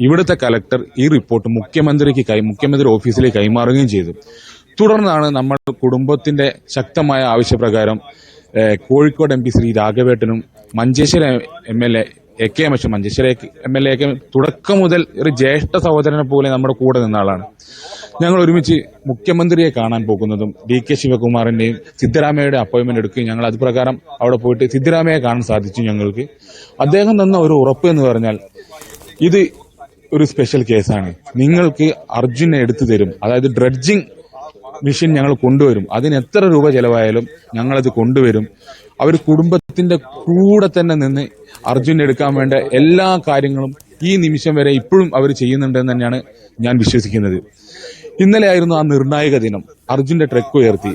ഇവിടുത്തെ കലക്ടർ ഈ റിപ്പോർട്ട് മുഖ്യമന്ത്രി ഓഫീസിലേക്ക് കൈമാറുകയും ചെയ്തു. തുടർന്നാണ് നമ്മൾ കുടുംബത്തിന്റെ ശക്തമായ ആവശ്യപ്രകാരം Kozhikode MP Shri രാഘവേട്ടനും Manjeshwaram MLA AK Manjeshwara MLA തുടക്കം മുതൽ ഒരു ജ്യേഷ്ഠ സഹോദരനെ പോലെ നമ്മുടെ കൂടെ നിന്ന ആളാണ്. ഞങ്ങൾ ഒരുമിച്ച് മുഖ്യമന്ത്രിയെ കാണാൻ പോകുന്നതും DK ശിവകുമാറിന്റെയും സിദ്ധരാമയ്യയുടെ അപ്പോയിന്റ്മെന്റ് എടുക്കുകയും ഞങ്ങൾ അത് പ്രകാരം അവിടെ പോയിട്ട് സിദ്ധരാമയ്യെ കാണാൻ സാധിച്ചു. ഞങ്ങൾക്ക് അദ്ദേഹം തന്ന ഒരു ഉറപ്പ് എന്ന് പറഞ്ഞാൽ, ഇത് ഒരു സ്പെഷ്യൽ കേസാണ്, നിങ്ങൾക്ക് അർജുനെ എടുത്തു തരും, അതായത് ഡ്രഡ്ജിംഗ് മെഷീൻ ഞങ്ങൾ കൊണ്ടുവരും, അതിന് എത്ര രൂപ ചെലവായാലും ഞങ്ങളത് കൊണ്ടുവരും. അവർ കുടുംബത്തിന്റെ കൂടെ തന്നെ നിന്ന് അർജുനെ എടുക്കാൻ വേണ്ട എല്ലാ കാര്യങ്ങളും ഈ നിമിഷം വരെ ഇപ്പോഴും അവർ ചെയ്യുന്നുണ്ടെന്ന് തന്നെയാണ് ഞാൻ വിശ്വസിക്കുന്നത്. ഇന്നലെ ആയിരുന്നു ആ നിർണായക ദിനം. അർജുന്റെ ട്രക്ക് ഉയർത്തി.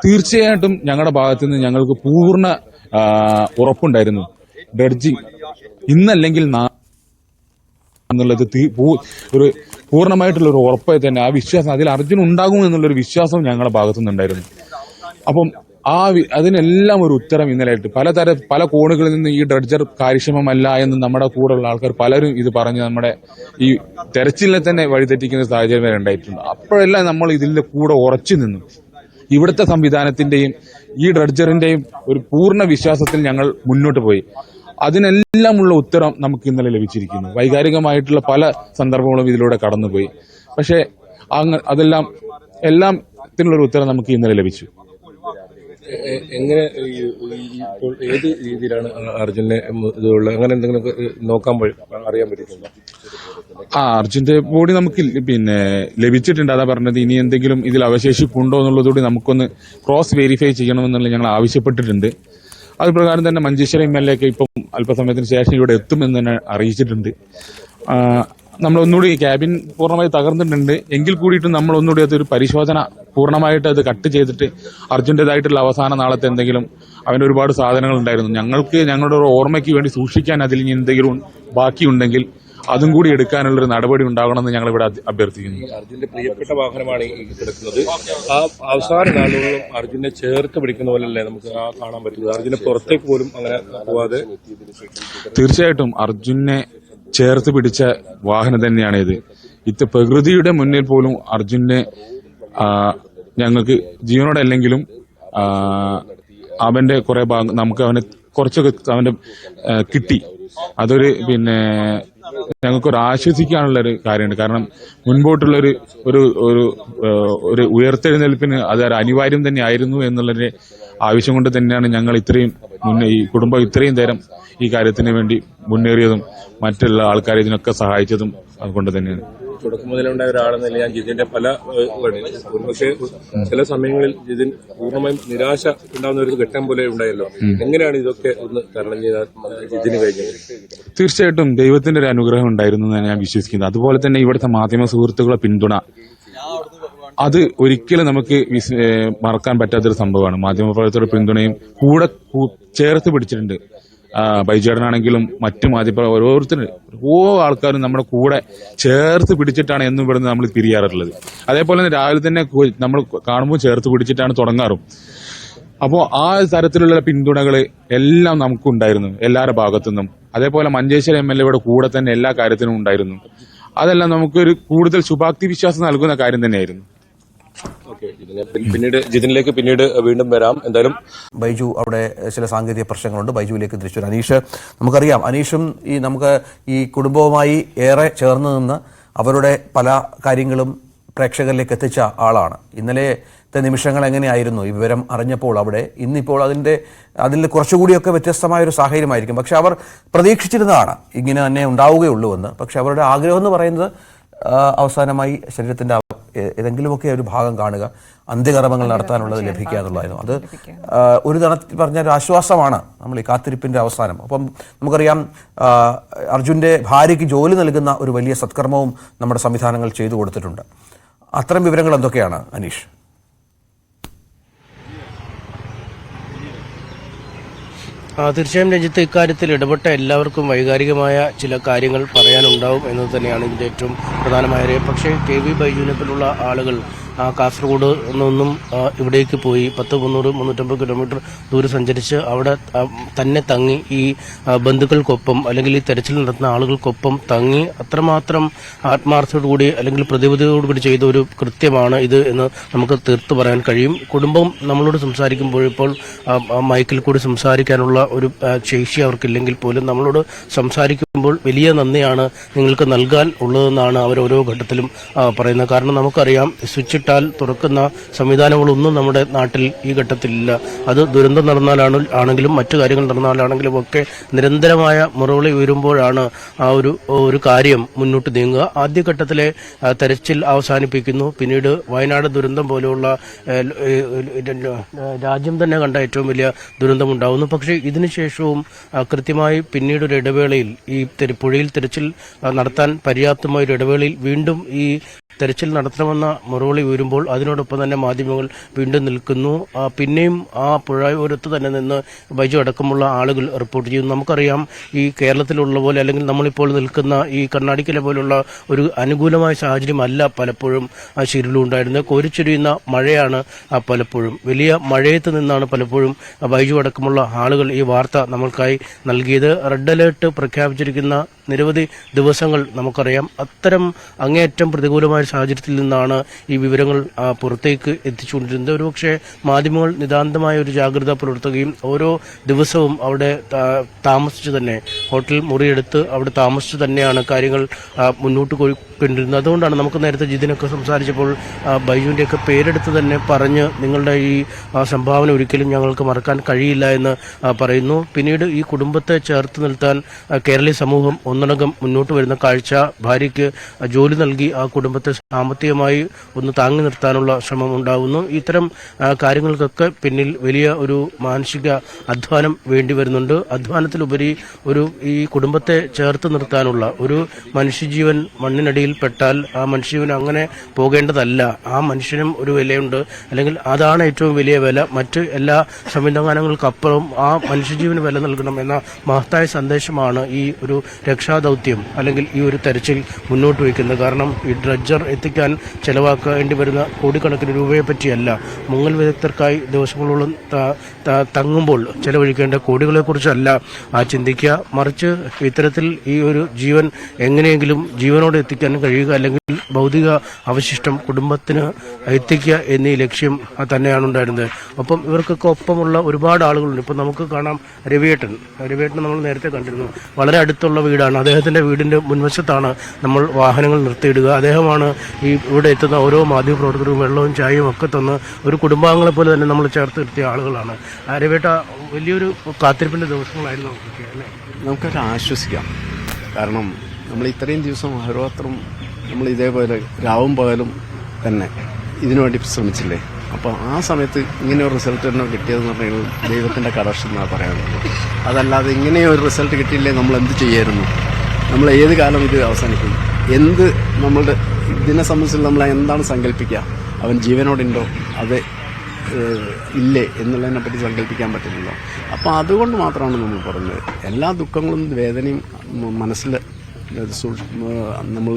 തീർച്ചയായിട്ടും ഞങ്ങളുടെ ഭാഗത്തുനിന്ന് ഞങ്ങൾക്ക് പൂർണ്ണ ഉറപ്പുണ്ടായിരുന്നു, ഡ്രഡ്ജിംഗ് ഇന്നല്ലെങ്കിൽ എന്നുള്ളത് ഒരു പൂർണ്ണമായിട്ടുള്ള ഒരു ഉറപ്പായി തന്നെ ആ വിശ്വാസം, അതിൽ അർജുൻ ഉണ്ടാകും എന്നുള്ളൊരു വിശ്വാസം ഞങ്ങളുടെ ഭാഗത്തുനിന്നുണ്ടായിരുന്നു. അപ്പം അതിനെല്ലാം ഒരു ഉത്തരം ഇന്നലെയായിട്ട് പല കോണുകളിൽ നിന്ന് ഈ ഡ്രഡ്ജർ കാര്യക്ഷമമല്ല എന്ന് നമ്മുടെ കൂടെയുള്ള ആൾക്കാർ പലരും ഇത് പറഞ്ഞ് നമ്മുടെ ഈ തെരച്ചിലിനെ തന്നെ വഴിതെറ്റിക്കുന്ന സാഹചര്യം വരെ ഉണ്ടായിട്ടുണ്ട്. അപ്പോഴെല്ലാം നമ്മൾ ഇതിന്റെ കൂടെ ഉറച്ചു നിന്നു. ഇവിടുത്തെ സംവിധാനത്തിന്റെയും ഈ ഡ്രഡ്ജറിന്റെയും ഒരു പൂർണ്ണ വിശ്വാസത്തിൽ ഞങ്ങൾ മുന്നോട്ട് പോയി. അതിനെല്ലാമുള്ള ഉത്തരം നമുക്ക് ഇന്നലെ ലഭിച്ചിരിക്കുന്നു. വൈകാരികമായിട്ടുള്ള പല സന്ദർഭങ്ങളും ഇതിലൂടെ കടന്നുപോയി. പക്ഷെ എല്ലാത്തിനുള്ളൊരു ഉത്തരം നമുക്ക് ഇന്നലെ ലഭിച്ചു. എങ്ങനെ ഇപ്പോൾ ഏത് രീതിയിലാണ് അർജുനെ ഇതുള്ള അങ്ങനെ എന്തെങ്കിലും നോക്കാൻ അറിയാൻ പറ്റുന്നുണ്ടോ? അർജുന്റെ ബോഡി നമുക്ക് ലഭിച്ചിട്ടുണ്ട്. അതാ പറഞ്ഞത്, ഇനി എന്തെങ്കിലും ഇതിൽ അവശേഷിപ്പുണ്ടോ എന്നുള്ളതുകൂടി നമുക്കൊന്ന് ക്രോസ് വെരിഫൈ ചെയ്യണമെന്നുള്ള ഞങ്ങൾ ആവശ്യപ്പെട്ടിട്ടുണ്ട്. അത് പ്രകാരം തന്നെ മഞ്ചേശ്വരം MLA ഇപ്പം അല്പസമയത്തിന് ശേഷം ഇവിടെ എത്തുമെന്ന് തന്നെ അറിയിച്ചിട്ടുണ്ട്. നമ്മൾ ഒന്നുകൂടി ക്യാബിൻ പൂർണ്ണമായി തകർന്നിട്ടുണ്ട് എങ്കിൽ കൂടിയിട്ടും നമ്മൾ ഒന്നുകൂടി അതൊരു പരിശോധന പൂർണ്ണമായിട്ട് അത് കട്ട് ചെയ്തിട്ട് അർജുന്റേതായിട്ടുള്ള അവസാന നാളത്തെ എന്തെങ്കിലും, അവന് ഒരുപാട് സാധനങ്ങൾ ഉണ്ടായിരുന്നു, ഞങ്ങളുടെ ഒരു ഓർമ്മയ്ക്ക് വേണ്ടി സൂക്ഷിക്കാൻ അതിൽ ഇനി എന്തെങ്കിലും ബാക്കിയുണ്ടെങ്കിൽ അതും കൂടി എടുക്കാനുള്ളൊരു നടപടി ഉണ്ടാകണമെന്ന് ഞങ്ങൾ ഇവിടെ അഭ്യർത്ഥിക്കുന്നു. അർജുന്റെ പ്രിയപ്പെട്ട വാഹനമാണ് ഈ കിടക്കുന്നത്. ആ അവസാന നാളുകളിലും അർജുനെ ചേർത്ത് പിടിക്കുന്ന പോലല്ലേ നമുക്ക് കാണാൻ പറ്റുന്നത്? അർജുനെ പുറത്തേക്ക് പോലും അങ്ങനെ പോവാതെ തീർച്ചയായിട്ടും അർജുനെ ചേർത്ത് പിടിച്ച വാഹനം തന്നെയാണ് ഇത്. പ്രകൃതിയുടെ മുന്നിൽ പോലും അർജുനെ ഞങ്ങൾക്ക് ജീവനോടെ അല്ലെങ്കിലും അവന്റെ കുറെ ഭാഗം നമുക്ക് അവന് കുറച്ചൊക്കെ അവന്റെ കിട്ടി. അതൊരു ഞങ്ങൾക്കൊരു ആശ്വസിക്കാനുള്ള ഒരു കാര്യമുണ്ട്. കാരണം മുൻപോട്ടുള്ള ഒരു ഉയർത്തെഴുന്നേൽപ്പിന് അതൊരു അനിവാര്യം തന്നെ ആയിരുന്നു എന്നുള്ളൊരു ആവശ്യം കൊണ്ട് തന്നെയാണ് ഞങ്ങൾ ഈ കുടുംബം ഇത്രയും നേരം ഈ കാര്യത്തിന് വേണ്ടി മുന്നേറിയതും മറ്റുള്ള ആൾക്കാരെ ഇതിനൊക്കെ സഹായിച്ചതും അതുകൊണ്ട് തന്നെയാണ്. തുടക്കം മുതലുണ്ടായ ഒരാളെന്നല്ല ഞാൻ ജിതിന്റെ പല ഒരുപക്ഷെ ചില സമയങ്ങളിൽ ജിതിൻ പൂർണ്ണമായും നിരാശ ഉണ്ടാകുന്ന ഒരു ഘട്ടം പോലെ ഉണ്ടായല്ലോ. എങ്ങനെയാണ് ഇതൊക്കെ ഒന്ന് തരണം ചെയ്താൽ ജിതിന് കഴിഞ്ഞത്? തീർച്ചയായിട്ടും ദൈവത്തിന്റെ ഒരു അനുഗ്രഹം ഉണ്ടായിരുന്നു എന്നാണ് ഞാൻ വിശ്വസിക്കുന്നത്. അതുപോലെ തന്നെ ഇവിടുത്തെ മാധ്യമ സുഹൃത്തുക്കളുടെ പിന്തുണ അത് ഒരിക്കലും നമുക്ക് മറക്കാൻ പറ്റാത്തൊരു സംഭവമാണ്. മാധ്യമപ്രവർത്തകരുടെ പിന്തുണയും കൂടെ ചേർത്ത് പിടിച്ചിട്ടുണ്ട്. ബൈജേടനാണെങ്കിലും മറ്റു മാധ്യമ ഓരോരുത്തരും ഓരോ ആൾക്കാരും നമ്മുടെ കൂടെ ചേർത്ത് പിടിച്ചിട്ടാണ് എന്നും ഇവിടുന്ന് നമ്മൾ പിരിയാറുള്ളത്. അതേപോലെ തന്നെ രാവിലെ തന്നെ നമ്മൾ കാണുമ്പോൾ ചേർത്ത് പിടിച്ചിട്ടാണ് തുടങ്ങാറും. അപ്പോൾ ആ തരത്തിലുള്ള പിന്തുണകൾ എല്ലാം നമുക്കുണ്ടായിരുന്നു എല്ലാവരുടെ ഭാഗത്തുനിന്നും. അതേപോലെ മഞ്ചേശ്വരം MLA യുടെ കൂടെ തന്നെ എല്ലാ കാര്യത്തിനും ഉണ്ടായിരുന്നു. അതെല്ലാം നമുക്കൊരു കൂടുതൽ ശുഭാപ്തി വിശ്വാസം നൽകുന്ന കാര്യം തന്നെയായിരുന്നു. ജിതിനിലേക്ക് പിന്നീട് വീണ്ടും വരാം. എന്തായാലും ബൈജു അവിടെ ചില സാങ്കേതിക പ്രശ്നങ്ങളുണ്ട്. ബൈജുവിലേക്ക് തിരിച്ചു വരും. അനീഷ്, നമുക്കറിയാം അനീഷും നമുക്ക് ഈ കുടുംബവുമായി ഏറെ ചേർന്ന് നിന്ന് അവരുടെ പല കാര്യങ്ങളും പ്രേക്ഷകരിലേക്ക് എത്തിച്ച ആളാണ്. ഇന്നലത്തെ നിമിഷങ്ങൾ എങ്ങനെയായിരുന്നു ഈ വിവരം അറിഞ്ഞപ്പോൾ അവിടെ? ഇന്നിപ്പോൾ അതിൽ കുറച്ചുകൂടിയൊക്കെ വ്യത്യസ്തമായൊരു സാഹചര്യമായിരിക്കും. പക്ഷെ അവർ പ്രതീക്ഷിച്ചിരുന്നതാണ് ഇങ്ങനെ തന്നെ ഉണ്ടാവുകയുള്ളൂ എന്ന്. പക്ഷെ അവരുടെ ആഗ്രഹം എന്ന് പറയുന്നത് അവസാനമായി ശരീരത്തിന്റെ ഏതെങ്കിലുമൊക്കെ ഒരു ഭാഗം കാണുക, അന്ത്യകർമ്മങ്ങൾ നടത്താനുള്ളത് ലഭിക്കുക എന്നുള്ളതായിരുന്നു. അത് ഒരു തരത്തിൽ പറഞ്ഞ ഒരു ആശ്വാസമാണ് നമ്മൾ ഈ കാത്തിരിപ്പിന്റെ അവസാനം. അപ്പം നമുക്കറിയാം അർജുന്റെ ഭാര്യയ്ക്ക് ജോലി നൽകുന്ന ഒരു വലിയ സത്കർമ്മവും നമ്മുടെ സംവിധാനങ്ങൾ ചെയ്തു കൊടുത്തിട്ടുണ്ട്. അത്തരം വിവരങ്ങൾ എന്തൊക്കെയാണ് അനീഷ്? തീർച്ചയായും രഞ്ജിത്ത്, ഇക്കാര്യത്തിൽ ഇടപെട്ട എല്ലാവർക്കും വൈകാരികമായ ചില കാര്യങ്ങൾ പറയാനുണ്ടാവും എന്നത് തന്നെയാണ് ഇതിന്റെ ഏറ്റവും പ്രധാനമായ. പക്ഷേ KB ബൈജുവിനെ പോലുള്ള ആളുകൾ കാസർഗോഡ് നിന്നും ഇവിടേക്ക് പോയി 300-350 കിലോമീറ്റർ ദൂരം സഞ്ചരിച്ച് അവിടെ തന്നെ തങ്ങി ഈ ബന്ധുക്കൾക്കൊപ്പം അല്ലെങ്കിൽ ഈ തെരച്ചിൽ നടത്തുന്ന ആളുകൾക്കൊപ്പം തങ്ങി അത്രമാത്രം ആത്മാർത്ഥതയോടുകൂടി അല്ലെങ്കിൽ പ്രതിബദ്ധതയോടുകൂടി ചെയ്ത ഒരു കൃത്യമാണ് ഇത് എന്ന് നമുക്ക് തീർത്തു പറയാൻ കഴിയും. കുടുംബം നമ്മളോട് സംസാരിക്കുമ്പോൾ ഇപ്പോൾ മൈക്കിൽ കൂടി സംസാരിക്കാനുള്ള ഒരു ശേഷി അവർക്കില്ലെങ്കിൽ പോലും നമ്മളോട് സംസാരിക്കുമ്പോൾ വലിയ നന്ദിയാണ് നിങ്ങൾക്ക് നൽകാൻ ഉള്ളതെന്നാണ് അവർ ഓരോ ഘട്ടത്തിലും പറയുന്നത്. കാരണം നമുക്കറിയാം സ്വിച്ച് ഇട്ടാൽ തുറക്കുന്ന സംവിധാനങ്ങളൊന്നും നമ്മുടെ നാട്ടിൽ ഈ ഘട്ടത്തിലില്ല. അത് ദുരന്തം നടന്നാലാണെങ്കിലും മറ്റു കാര്യങ്ങൾ നടന്നാലാണെങ്കിലും ഒക്കെ നിരന്തരമായ മുറവിളി ഉയരുമ്പോഴാണ് ആ ഒരു കാര്യം മുന്നോട്ട് നീങ്ങുക. ആദ്യഘട്ടത്തിലെ തെരച്ചിൽ അവസാനിപ്പിക്കുന്നു. പിന്നീട് വയനാട് ദുരന്തം പോലെയുള്ള രാജ്യം തന്നെ കണ്ട ഏറ്റവും വലിയ ദുരന്തം ഉണ്ടാവുന്നു. പക്ഷേ ഇതിനുശേഷവും കൃത്യമായി പിന്നീട് ഒരു ഇടവേളയിൽ ഈ പുഴയിൽ തെരച്ചിൽ നടത്താൻ പര്യാപ്തമായ ഒരു ഇടവേളയിൽ വീണ്ടും ഈ തെരച്ചിൽ നടത്തണമെന്ന മുറവിളി ഉയരുമ്പോൾ അതിനോടൊപ്പം തന്നെ മാധ്യമങ്ങൾ വീണ്ടും നിൽക്കുന്നു. പിന്നെയും ആ പുഴയോരത്ത് തന്നെ നിന്ന് ബൈജു അടക്കമുള്ള ആളുകൾ റിപ്പോർട്ട് ചെയ്യുന്നു. നമുക്കറിയാം ഈ കേരളത്തിലുള്ള പോലെ അല്ലെങ്കിൽ നമ്മളിപ്പോൾ നിൽക്കുന്ന ഈ കർണാടകയിലെ പോലുള്ള ഒരു അനുകൂലമായ സാഹചര്യമല്ല പലപ്പോഴും ശിരൂരിലുണ്ടായിരുന്നത്. കോരിച്ചൊരിയുന്ന മഴയാണ് പലപ്പോഴും. വലിയ മഴയത്ത് നിന്നാണ് പലപ്പോഴും ബൈജു അടക്കമുള്ള ആളുകൾ ഈ വാർത്ത നമ്മൾക്കായി നൽകിയത്. റെഡ് അലേർട്ട് പ്രഖ്യാപിച്ചിരിക്കുന്ന നിരവധി ദിവസങ്ങൾ നമുക്കറിയാം. അത്തരം അങ്ങേയറ്റം പ്രതികൂലമായ സാഹചര്യത്തിൽ നിന്നാണ് ഈ വിവരങ്ങൾ പുറത്തേക്ക് എത്തിച്ചുകൊണ്ടിരുന്നത്. ഒരുപക്ഷെ മാധ്യമങ്ങൾ നിതാന്തമായ ഒരു ജാഗ്രത പുലർത്തുകയും ഓരോ ദിവസവും അവിടെ താമസിച്ച് തന്നെ ഹോട്ടൽ മുറിയെടുത്ത് അവിടെ താമസിച്ച് തന്നെയാണ് കാര്യങ്ങൾ മുന്നോട്ട് കൊണ്ടിരുന്നത്. അതുകൊണ്ടാണ് നമുക്ക് നേരത്തെ ജിതിനൊക്കെ സംസാരിച്ചപ്പോൾ ബൈജുവിൻ്റെയൊക്കെ പേരെടുത്ത് തന്നെ പറഞ്ഞ് നിങ്ങളുടെ ഈ സംഭാവന ഒരിക്കലും ഞങ്ങൾക്ക് മറക്കാൻ കഴിയില്ല എന്ന് പറയുന്നു. പിന്നീട് ഈ കുടുംബത്തെ ചേർത്ത് നിർത്താൻ കേരളീയ സമൂഹം ഒന്നടങ്കം മുന്നോട്ട് വരുന്ന കാഴ്ച, ഭാര്യയ്ക്ക് ജോലി നൽകി ആ കുടുംബത്തെ സാമ്പത്തികമായി ഒന്ന് താങ്ങി നിർത്താനുള്ള ശ്രമം ഉണ്ടാകുന്നു. ഇത്തരം കാര്യങ്ങൾക്കൊക്കെ പിന്നിൽ വലിയ ഒരു മാനസിക അധ്വാനം വേണ്ടി വരുന്നുണ്ട്. അധ്വാനത്തിലുപരി ഈ കുടുംബത്തെ ചേർത്ത് നിർത്താനുള്ള ഒരു മനുഷ്യജീവൻ മണ്ണിനടിയിൽ പെട്ടാൽ ആ മനുഷ്യജീവൻ അങ്ങനെ പോകേണ്ടതല്ല. ആ മനുഷ്യനും ഒരു വിലയുണ്ട്, അല്ലെങ്കിൽ അതാണ് ഏറ്റവും വലിയ വില. മറ്റ് എല്ലാ സംവിധാനങ്ങൾക്കപ്പുറം ആ മനുഷ്യജീവന് വില നൽകണം എന്ന മഹത്തായ സന്ദേശമാണ് ഈ ഒരു രക്ഷാദൌത്യം അല്ലെങ്കിൽ ഈ ഒരു തെരച്ചിൽ മുന്നോട്ട് വയ്ക്കുന്നത്. കാരണം ഈ ഡ്രഡ്ജർ എത്തിക്കാൻ ചെലവാക്കേണ്ടി വരുന്ന കോടിക്കണക്കിന് രൂപയെ പറ്റിയല്ല, മുങ്ങൽ വിദഗ്ധർക്കായി ദിവസങ്ങളോളം തങ്ങുമ്പോൾ ചെലവഴിക്കേണ്ട കോടികളെക്കുറിച്ചല്ല ചിന്തിക്കുക. മറിച്ച് ഇത്തരത്തിൽ ഈ ഒരു ജീവൻ എങ്ങനെയെങ്കിലും ജീവനോടെ എത്തിക്കാൻ കഴിയുക, അല്ലെങ്കിൽ ഭൗതിക അവശിഷ്ടം കുടുംബത്തിന് എത്തിക്കുക എന്നീ ലക്ഷ്യം തന്നെയാണ് ഉണ്ടായിരുന്നത്. ഒപ്പം ഇവർക്കൊക്കെ ഒപ്പമുള്ള ഒരുപാട് ആളുകളുണ്ട്. ഇപ്പം നമുക്ക് കാണാം രവിയേട്ടൻ നമ്മൾ നേരത്തെ കണ്ടിരുന്നു. വളരെ അടുത്തുള്ള വീടാണ്. അദ്ദേഹത്തിന്റെ വീടിന്റെ മുൻവശത്താണ് നമ്മൾ വാഹനങ്ങൾ നിർത്തിയിടുക. അദ്ദേഹമാണ് ഇവിടെ എത്തുന്ന ഓരോ മാധ്യമപ്രവർത്തകരും വെള്ളവും ചായയും ഒക്കെ തന്ന് ഒരു കുടുംബാംഗങ്ങളെ പോലെ തന്നെ നമ്മൾ ചേർത്ത് നിർത്തിയ ആളുകളാണ്. രവിയേട്ട, വലിയൊരു കാത്തിരിപ്പിന്റെ ദിവസങ്ങളായിരുന്നു അല്ലേ? നമുക്കൊക്കെ ആശ്വസിക്കാം. കാരണം നമ്മൾ ഇത്രയും ദിവസം ഓരോരുത്തരും നമ്മൾ ഇതേപോലെ രാവും പകലും തന്നെ ഇതിനുവേണ്ടി ശ്രമിച്ചില്ലേ. അപ്പോൾ ആ സമയത്ത് ഇങ്ങനെ ഒരു റിസൾട്ട് തന്നെ കിട്ടിയതെന്ന് പറഞ്ഞാൽ ദൈവത്തിൻ്റെ കടാക്ഷം എന്നാണ് പറയാനുള്ളത്. അതല്ലാതെ ഇങ്ങനെ ഒരു റിസൾട്ട് കിട്ടിയില്ലേ നമ്മൾ എന്ത് ചെയ്യായിരുന്നു? നമ്മൾ ഏത് കാലം ഇത് അവസാനിക്കും? എന്ത് നമ്മളുടെ ഇതിനെ സംബന്ധിച്ച് നമ്മൾ എന്താണ് സങ്കല്പിക്കുക? അവൻ ജീവനോടുണ്ടോ അത് ഇല്ലേ എന്നുള്ളതിനെ പറ്റി സങ്കല്പിക്കാൻ പറ്റില്ല. അപ്പോൾ അതുകൊണ്ട് മാത്രമാണ് നമ്മൾ പറഞ്ഞത്. എല്ലാ ദുഃഖങ്ങളും വേദനയും മനസ്സിൽ നമ്മൾ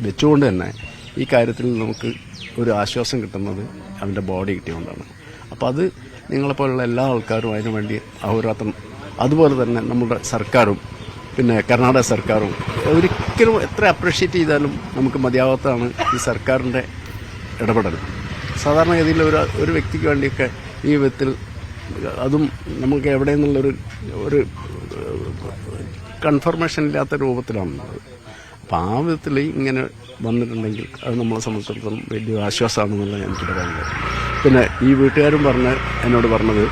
വെച്ചുകൊണ്ട് തന്നെ ഈ കാര്യത്തിൽ നമുക്ക് ഒരു ആശ്വാസം കിട്ടുന്നത് അവൻ്റെ ബോഡി കിട്ടിയതുകൊണ്ടാണ്. അപ്പോൾ അത് നിങ്ങളെപ്പോലുള്ള എല്ലാ ആൾക്കാരും അതിനു വേണ്ടി അഹോരാത്രം, അതുപോലെ തന്നെ നമ്മുടെ സർക്കാരും പിന്നെ കർണാടക സർക്കാരും ഒരിക്കലും എത്ര അപ്രീഷിയേറ്റ് ചെയ്താലും നമുക്ക് മതിയാവാത്തതാണ് ഈ സർക്കാരിൻ്റെ ഇടപെടൽ. സാധാരണഗതിയിൽ ഒരു വ്യക്തിക്ക് വേണ്ടിയൊക്കെ ഈ വിധത്തിൽ, അതും നമുക്ക് എവിടെ നിന്നുള്ളൊരു കൺഫർമേഷൻ ഇല്ലാത്ത രൂപത്തിലാണുള്ളത്. അപ്പോൾ ആ വിധത്തിൽ ഇങ്ങനെ വന്നിട്ടുണ്ടെങ്കിൽ അത് നമ്മളെ സംബന്ധിച്ചിടത്തോളം വലിയ ആശ്വാസമാണെന്നുള്ള എനിക്ക് പറയുന്നത്. പിന്നെ ഈ വീട്ടുകാരും എന്നോട് പറഞ്ഞത്,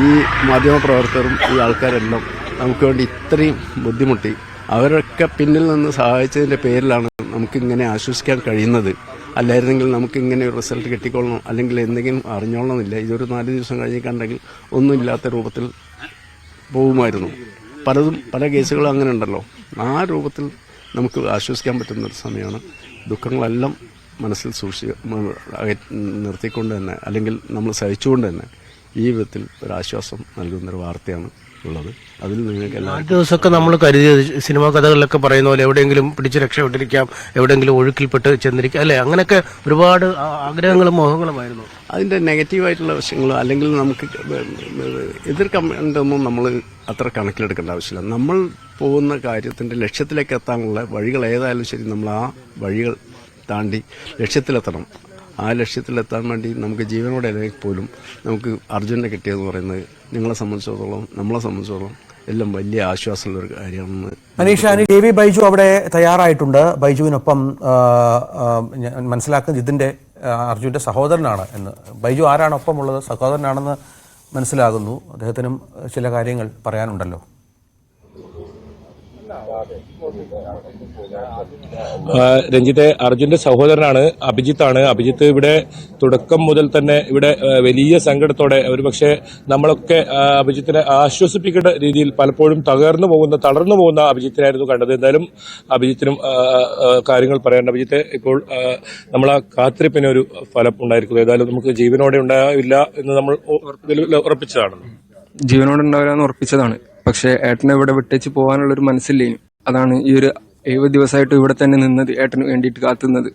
ഈ മാധ്യമപ്രവർത്തകരും ഈ ആൾക്കാരെല്ലാം നമുക്ക് വേണ്ടി ഇത്രയും ബുദ്ധിമുട്ടി, അവരൊക്കെ പിന്നിൽ നിന്ന് സഹായിച്ചതിൻ്റെ പേരിലാണ് നമുക്കിങ്ങനെ ആശ്വസിക്കാൻ കഴിയുന്നത്. അല്ലായിരുന്നെങ്കിൽ നമുക്കിങ്ങനെ ഒരു റിസൾട്ട് കിട്ടിക്കൊള്ളണം, അല്ലെങ്കിൽ എന്തെങ്കിലും അറിഞ്ഞോളണമെന്നില്ല. ഇതൊരു 4 ദിവസം കഴിഞ്ഞിട്ടുണ്ടെങ്കിൽ ഒന്നുമില്ലാത്ത രൂപത്തിൽ പോകുമായിരുന്നു. പല കേസുകളും അങ്ങനെ ഉണ്ടല്ലോ. ആ രൂപത്തിൽ നമുക്ക് ആശ്വസിക്കാൻ പറ്റുന്നൊരു സമയമാണ്. ദുഃഖങ്ങളെല്ലാം മനസ്സിൽ നിർത്തിക്കൊണ്ട് തന്നെ, അല്ലെങ്കിൽ നമ്മൾ സഹിച്ചുകൊണ്ട് തന്നെ ഈ വിധത്തിൽ ഒരാശ്വാസം നൽകുന്നൊരു വാർത്തയാണ് ഉള്ളത്. അതിൽ നിങ്ങൾക്ക് എല്ലാ ദിവസമൊക്കെ നമ്മൾ കരുതിയത് സിനിമാ കഥകളിലൊക്കെ പറയുന്ന പോലെ എവിടെയെങ്കിലും പിടിച്ച് രക്ഷപ്പെട്ടിരിക്കാം, എവിടെയെങ്കിലും ഒഴുക്കിൽപ്പെട്ട് ചെന്നിരിക്കാം, അല്ലേ? അങ്ങനെയൊക്കെ ഒരുപാട് ആഗ്രഹങ്ങളും മോഹങ്ങളുമായിരുന്നു. അതിൻ്റെ നെഗറ്റീവായിട്ടുള്ള വശങ്ങൾ, അല്ലെങ്കിൽ നമുക്ക് എതിർ കമൻ്റൊന്നും നമ്മൾ അത്ര കണക്കിലെടുക്കേണ്ട ആവശ്യമില്ല. നമ്മൾ പോകുന്ന കാര്യത്തിൻ്റെ ലക്ഷ്യത്തിലേക്ക് എത്താനുള്ള വഴികൾ ഏതായാലും ശരി, നമ്മൾ ആ വഴികൾ താണ്ടി ലക്ഷ്യത്തിലെത്തണം. ആ ലക്ഷ്യത്തിലെത്താൻ വേണ്ടി നമുക്ക് ജീവനോടെ അല്ലെങ്കിൽ പോലും നമുക്ക് അർജുനെ കിട്ടിയെന്ന് പറയുന്നത് നിങ്ങളെ സംബന്ധിച്ചിടത്തോളം, നമ്മളെ സംബന്ധിച്ചിടത്തോളം എല്ലാം വലിയ ആശ്വാസമുള്ളൊരു കാര്യമാണെന്ന്. അനീഷ, ടി.വി. ബൈജു അവിടെ തയ്യാറായിട്ടുണ്ട്. ബൈജുവിനൊപ്പം ഞാൻ മനസ്സിലാക്കുന്നത് ഇതിൻ്റെ അർജുൻ്റെ സഹോദരനാണ് എന്ന്. ബൈജു ആരാണ് ഒപ്പമുള്ളത്? സഹോദരനാണെന്ന് മനസ്സിലാകുന്നു. അദ്ദേഹത്തിനും ചില കാര്യങ്ങൾ പറയാനുണ്ടല്ലോ. രഞ്ജിത്തെ, അർജുന്റെ സഹോദരനാണ്, അഭിജിത്താണ്. അഭിജിത്ത് ഇവിടെ തുടക്കം മുതൽ തന്നെ ഇവിടെ വലിയ സങ്കടത്തോടെ, ഒരുപക്ഷെ നമ്മളൊക്കെ അഭിജിത്തിനെ ആശ്വസിപ്പിക്കേണ്ട രീതിയിൽ പലപ്പോഴും തളർന്നു പോകുന്ന അഭിജിത്തിനായിരുന്നു കണ്ടത്. എന്തായാലും അഭിജിത്തിനും കാര്യങ്ങൾ പറയേണ്ട. അഭിജിത്തെ, ഇപ്പോൾ നമ്മൾ ആ കാത്തിരിപ്പിന് ഒരു ഫലം ഉണ്ടായിരിക്കുന്നു. ഏതായാലും നമുക്ക് ജീവനോടെ ഉണ്ടാവില്ല എന്ന് നമ്മൾ ഉറപ്പിച്ചതാണ്. ജീവനോടെ ഉണ്ടാവില്ല എന്ന് ഉറപ്പിച്ചതാണ്. പക്ഷെ ഏട്ടനെ ഇവിടെ വിട്ടേച്ച് പോകാനുള്ളൊരു മനസ്സില്ലേനു. അതാണ് ഈ ഒരു 70 ദിവസമായിട്ട് ഇവിടെ തന്നെ നിന്നത്, ഏട്ടന് വേണ്ടിയിട്ട് കാത്തുന്നത്.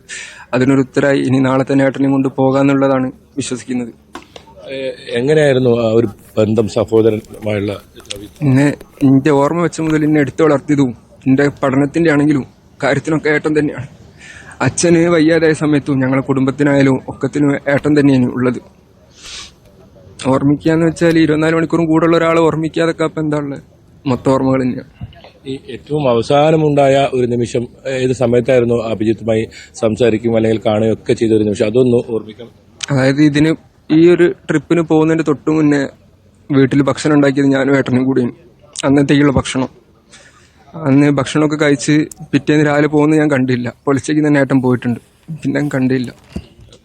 അതിനൊരു ഉത്തരമായി ഇനി നാളെ തന്നെ ഏട്ടനെയും കൊണ്ട് പോകാന്നുള്ളതാണ് വിശ്വസിക്കുന്നത്. എങ്ങനെയായിരുന്നു ആ ഒരു ബന്ധം സഹോദരനുമായുള്ള? എന്നെ എന്റെ ഓർമ്മ വെച്ച മുതൽ എന്നെ എടുത്തു വളർത്തിയതും എന്റെ പഠനത്തിന്റെ ആണെങ്കിലും കാര്യത്തിനൊക്കെ ഏട്ടൻ തന്നെയാണ്. അച്ഛന് വയ്യാതായ സമയത്തും ഞങ്ങളെ കുടുംബത്തിനായാലും ഒക്കത്തിനും ഏട്ടൻ തന്നെയാണ് ഉള്ളത്. ഓർമ്മിക്കാന്ന് വെച്ചാൽ 24 മണിക്കൂറും കൂടെയുള്ള ഒരാളെ ഓർമ്മിക്കാതൊക്കെ അപ്പം എന്താ ഉള്ളത്? മൊത്തം ഓർമ്മകൾ തന്നെയാണ്. ഈ ഏറ്റവും അവസാനമുണ്ടായ ഒരു നിമിഷം ഏത് സമയത്തായിരുന്നു അഭിജിത്തുമായി സംസാരിക്കും അല്ലെങ്കിൽ കാണുകയൊക്കെ ചെയ്ത ഒരു നിമിഷം? അതൊന്ന് ഓർമ്മിക്കണം. അതായത് ഈ ഒരു ട്രിപ്പിന് പോകുന്നതിന്റെ തൊട്ടു മുന്നേ വീട്ടിൽ ഭക്ഷണം ഉണ്ടാക്കിയത് ഞാനും ഏട്ടനും കൂടിയാണ്. അന്നത്തേക്കുള്ള ഭക്ഷണം. അന്ന് ഭക്ഷണമൊക്കെ കഴിച്ച് പിറ്റേന്ന് രാവിലെ പോകുന്നത് ഞാൻ കണ്ടില്ല. പൊളിച്ചേക്ക് തന്നെ ഏട്ടൻ പോയിട്ടുണ്ട്. പിന്നെ കണ്ടില്ല.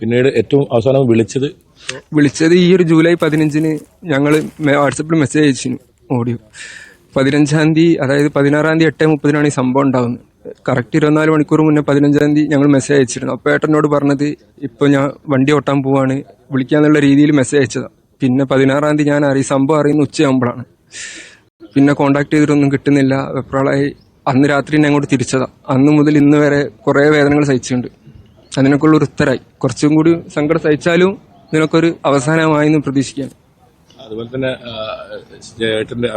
പിന്നീട് ഏറ്റവും അവസാനം വിളിച്ചത് ഈ ഒരു ജൂലൈ 15-ന് ഞങ്ങൾ വാട്സപ്പിൽ മെസ്സേജ് അയച്ചിരുന്നു, ഓഡിയോ. 15-ാം തീയതി, അതായത് 16-ാം തീയതി 8:30 ഈ സംഭവം ഉണ്ടാകുന്നത്. കറക്റ്റ് 24 മണിക്കൂർ മുന്നേ 15-ാം തീയതി ഞങ്ങൾ മെസ്സേജ് അയച്ചിരുന്നു. അപ്പോൾ ഏട്ടനോട് പറഞ്ഞത് ഇപ്പോൾ ഞാൻ വണ്ടി ഓട്ടാൻ പോവാണ്, വിളിക്കാന്നുള്ള രീതിയിൽ മെസ്സേജ് അയച്ചതാണ്. പിന്നെ 16-ാം തീയതി ഞാൻ സംഭവം അറിയുന്ന ഉച്ചയാകുമ്പോഴാണ്. പിന്നെ കോണ്ടാക്ട് ചെയ്തിട്ടൊന്നും കിട്ടുന്നില്ല. വെപ്രാളായി അന്ന് രാത്രി ഞാൻ അങ്ങോട്ട് തിരിച്ചതാണ്. അന്ന് മുതൽ ഇന്ന് വരെ കുറേ വേദനകൾ സഹിച്ചിട്ടുണ്ട്. അതിനൊക്കെയുള്ള ഒരു ഉത്തരമായി. കുറച്ചും കൂടി സങ്കടം സഹിച്ചാലും ഇതിനൊക്കെ ഒരു അവസാനമായെന്ന് പ്രതീക്ഷിക്കാൻ. അതുപോലെ തന്നെ ഏട്ടന്റെ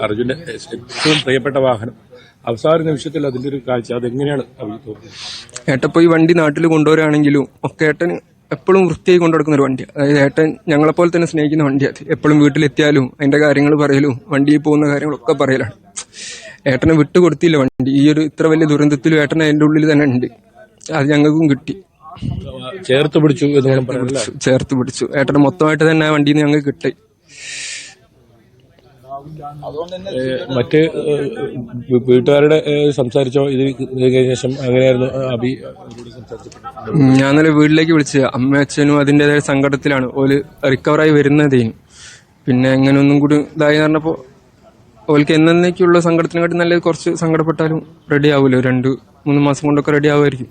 അർജുന്റെ ഏറ്റവും പ്രിയപ്പെട്ട വാഹനം അവസാന നിമിഷത്തിൽ അതിന്റെ ഒരു കാഴ്ച അതെങ്ങനെയാണ് തോന്നുന്നത്? ഏട്ടപ്പോൾ ഈ വണ്ടി നാട്ടിൽ കൊണ്ടുവരാണെങ്കിലും ഒക്കെ ഏട്ടൻ എപ്പോഴും വൃത്തിയായി കൊണ്ടുനടക്കുന്ന ഒരു വണ്ടിയാണ്. അതായത് ഏട്ടൻ ഞങ്ങളെപ്പോലെ തന്നെ സ്നേഹിക്കുന്ന വണ്ടിയാണ്. എപ്പോഴും വീട്ടിലെത്തിയാലും അതിന്റെ കാര്യങ്ങൾ പറയലും വണ്ടിയിൽ പോകുന്ന കാര്യങ്ങളൊക്കെ പറയലാണ്. ഏട്ടനെ വിട്ടുകൊടുത്തില്ല വണ്ടി. ഈ ഒരു ഇത്ര വലിയ ദുരന്തത്തിലും ഏട്ടൻ അതിന്റെ ഉള്ളിൽ തന്നെ ഉണ്ട്. അത് ഞങ്ങൾക്കും കിട്ടി. ചേർത്ത് പിടിച്ചു എന്ന് വേണം പറയാൻ. ചേർത്ത് പിടിച്ചു. ഏട്ടനെ മൊത്തമായിട്ട് തന്നെ ആ വണ്ടിയിൽ നിന്ന് ഞങ്ങൾക്ക് കിട്ടി. മറ്റ് വീട്ടുകാരുടെ സംസാരിച്ചോ ഇത് കഴിഞ്ഞ ശേഷം അങ്ങനെയായിരുന്നു അബി സംസാരിച്ചത്? ഞാൻ ഇന്നലെ വീട്ടിലേക്ക് വിളിച്ചത്. അമ്മ അച്ഛനും അതിൻ്റെതായ സങ്കടത്തിലാണ്. ഓല് റിക്കവറായി വരുന്നതേനും. പിന്നെ എങ്ങനെ ഒന്നും കൂടി ഇതായി പറഞ്ഞപ്പോൾ ഓൽക്ക് എന്നേക്കുള്ള സങ്കടത്തിനെക്കാട്ടി നല്ലത് കുറച്ച് സങ്കടപ്പെട്ടാലും റെഡി ആവുമല്ലോ. 2-3 മാസം കൊണ്ടൊക്കെ റെഡി ആവുമായിരിക്കും.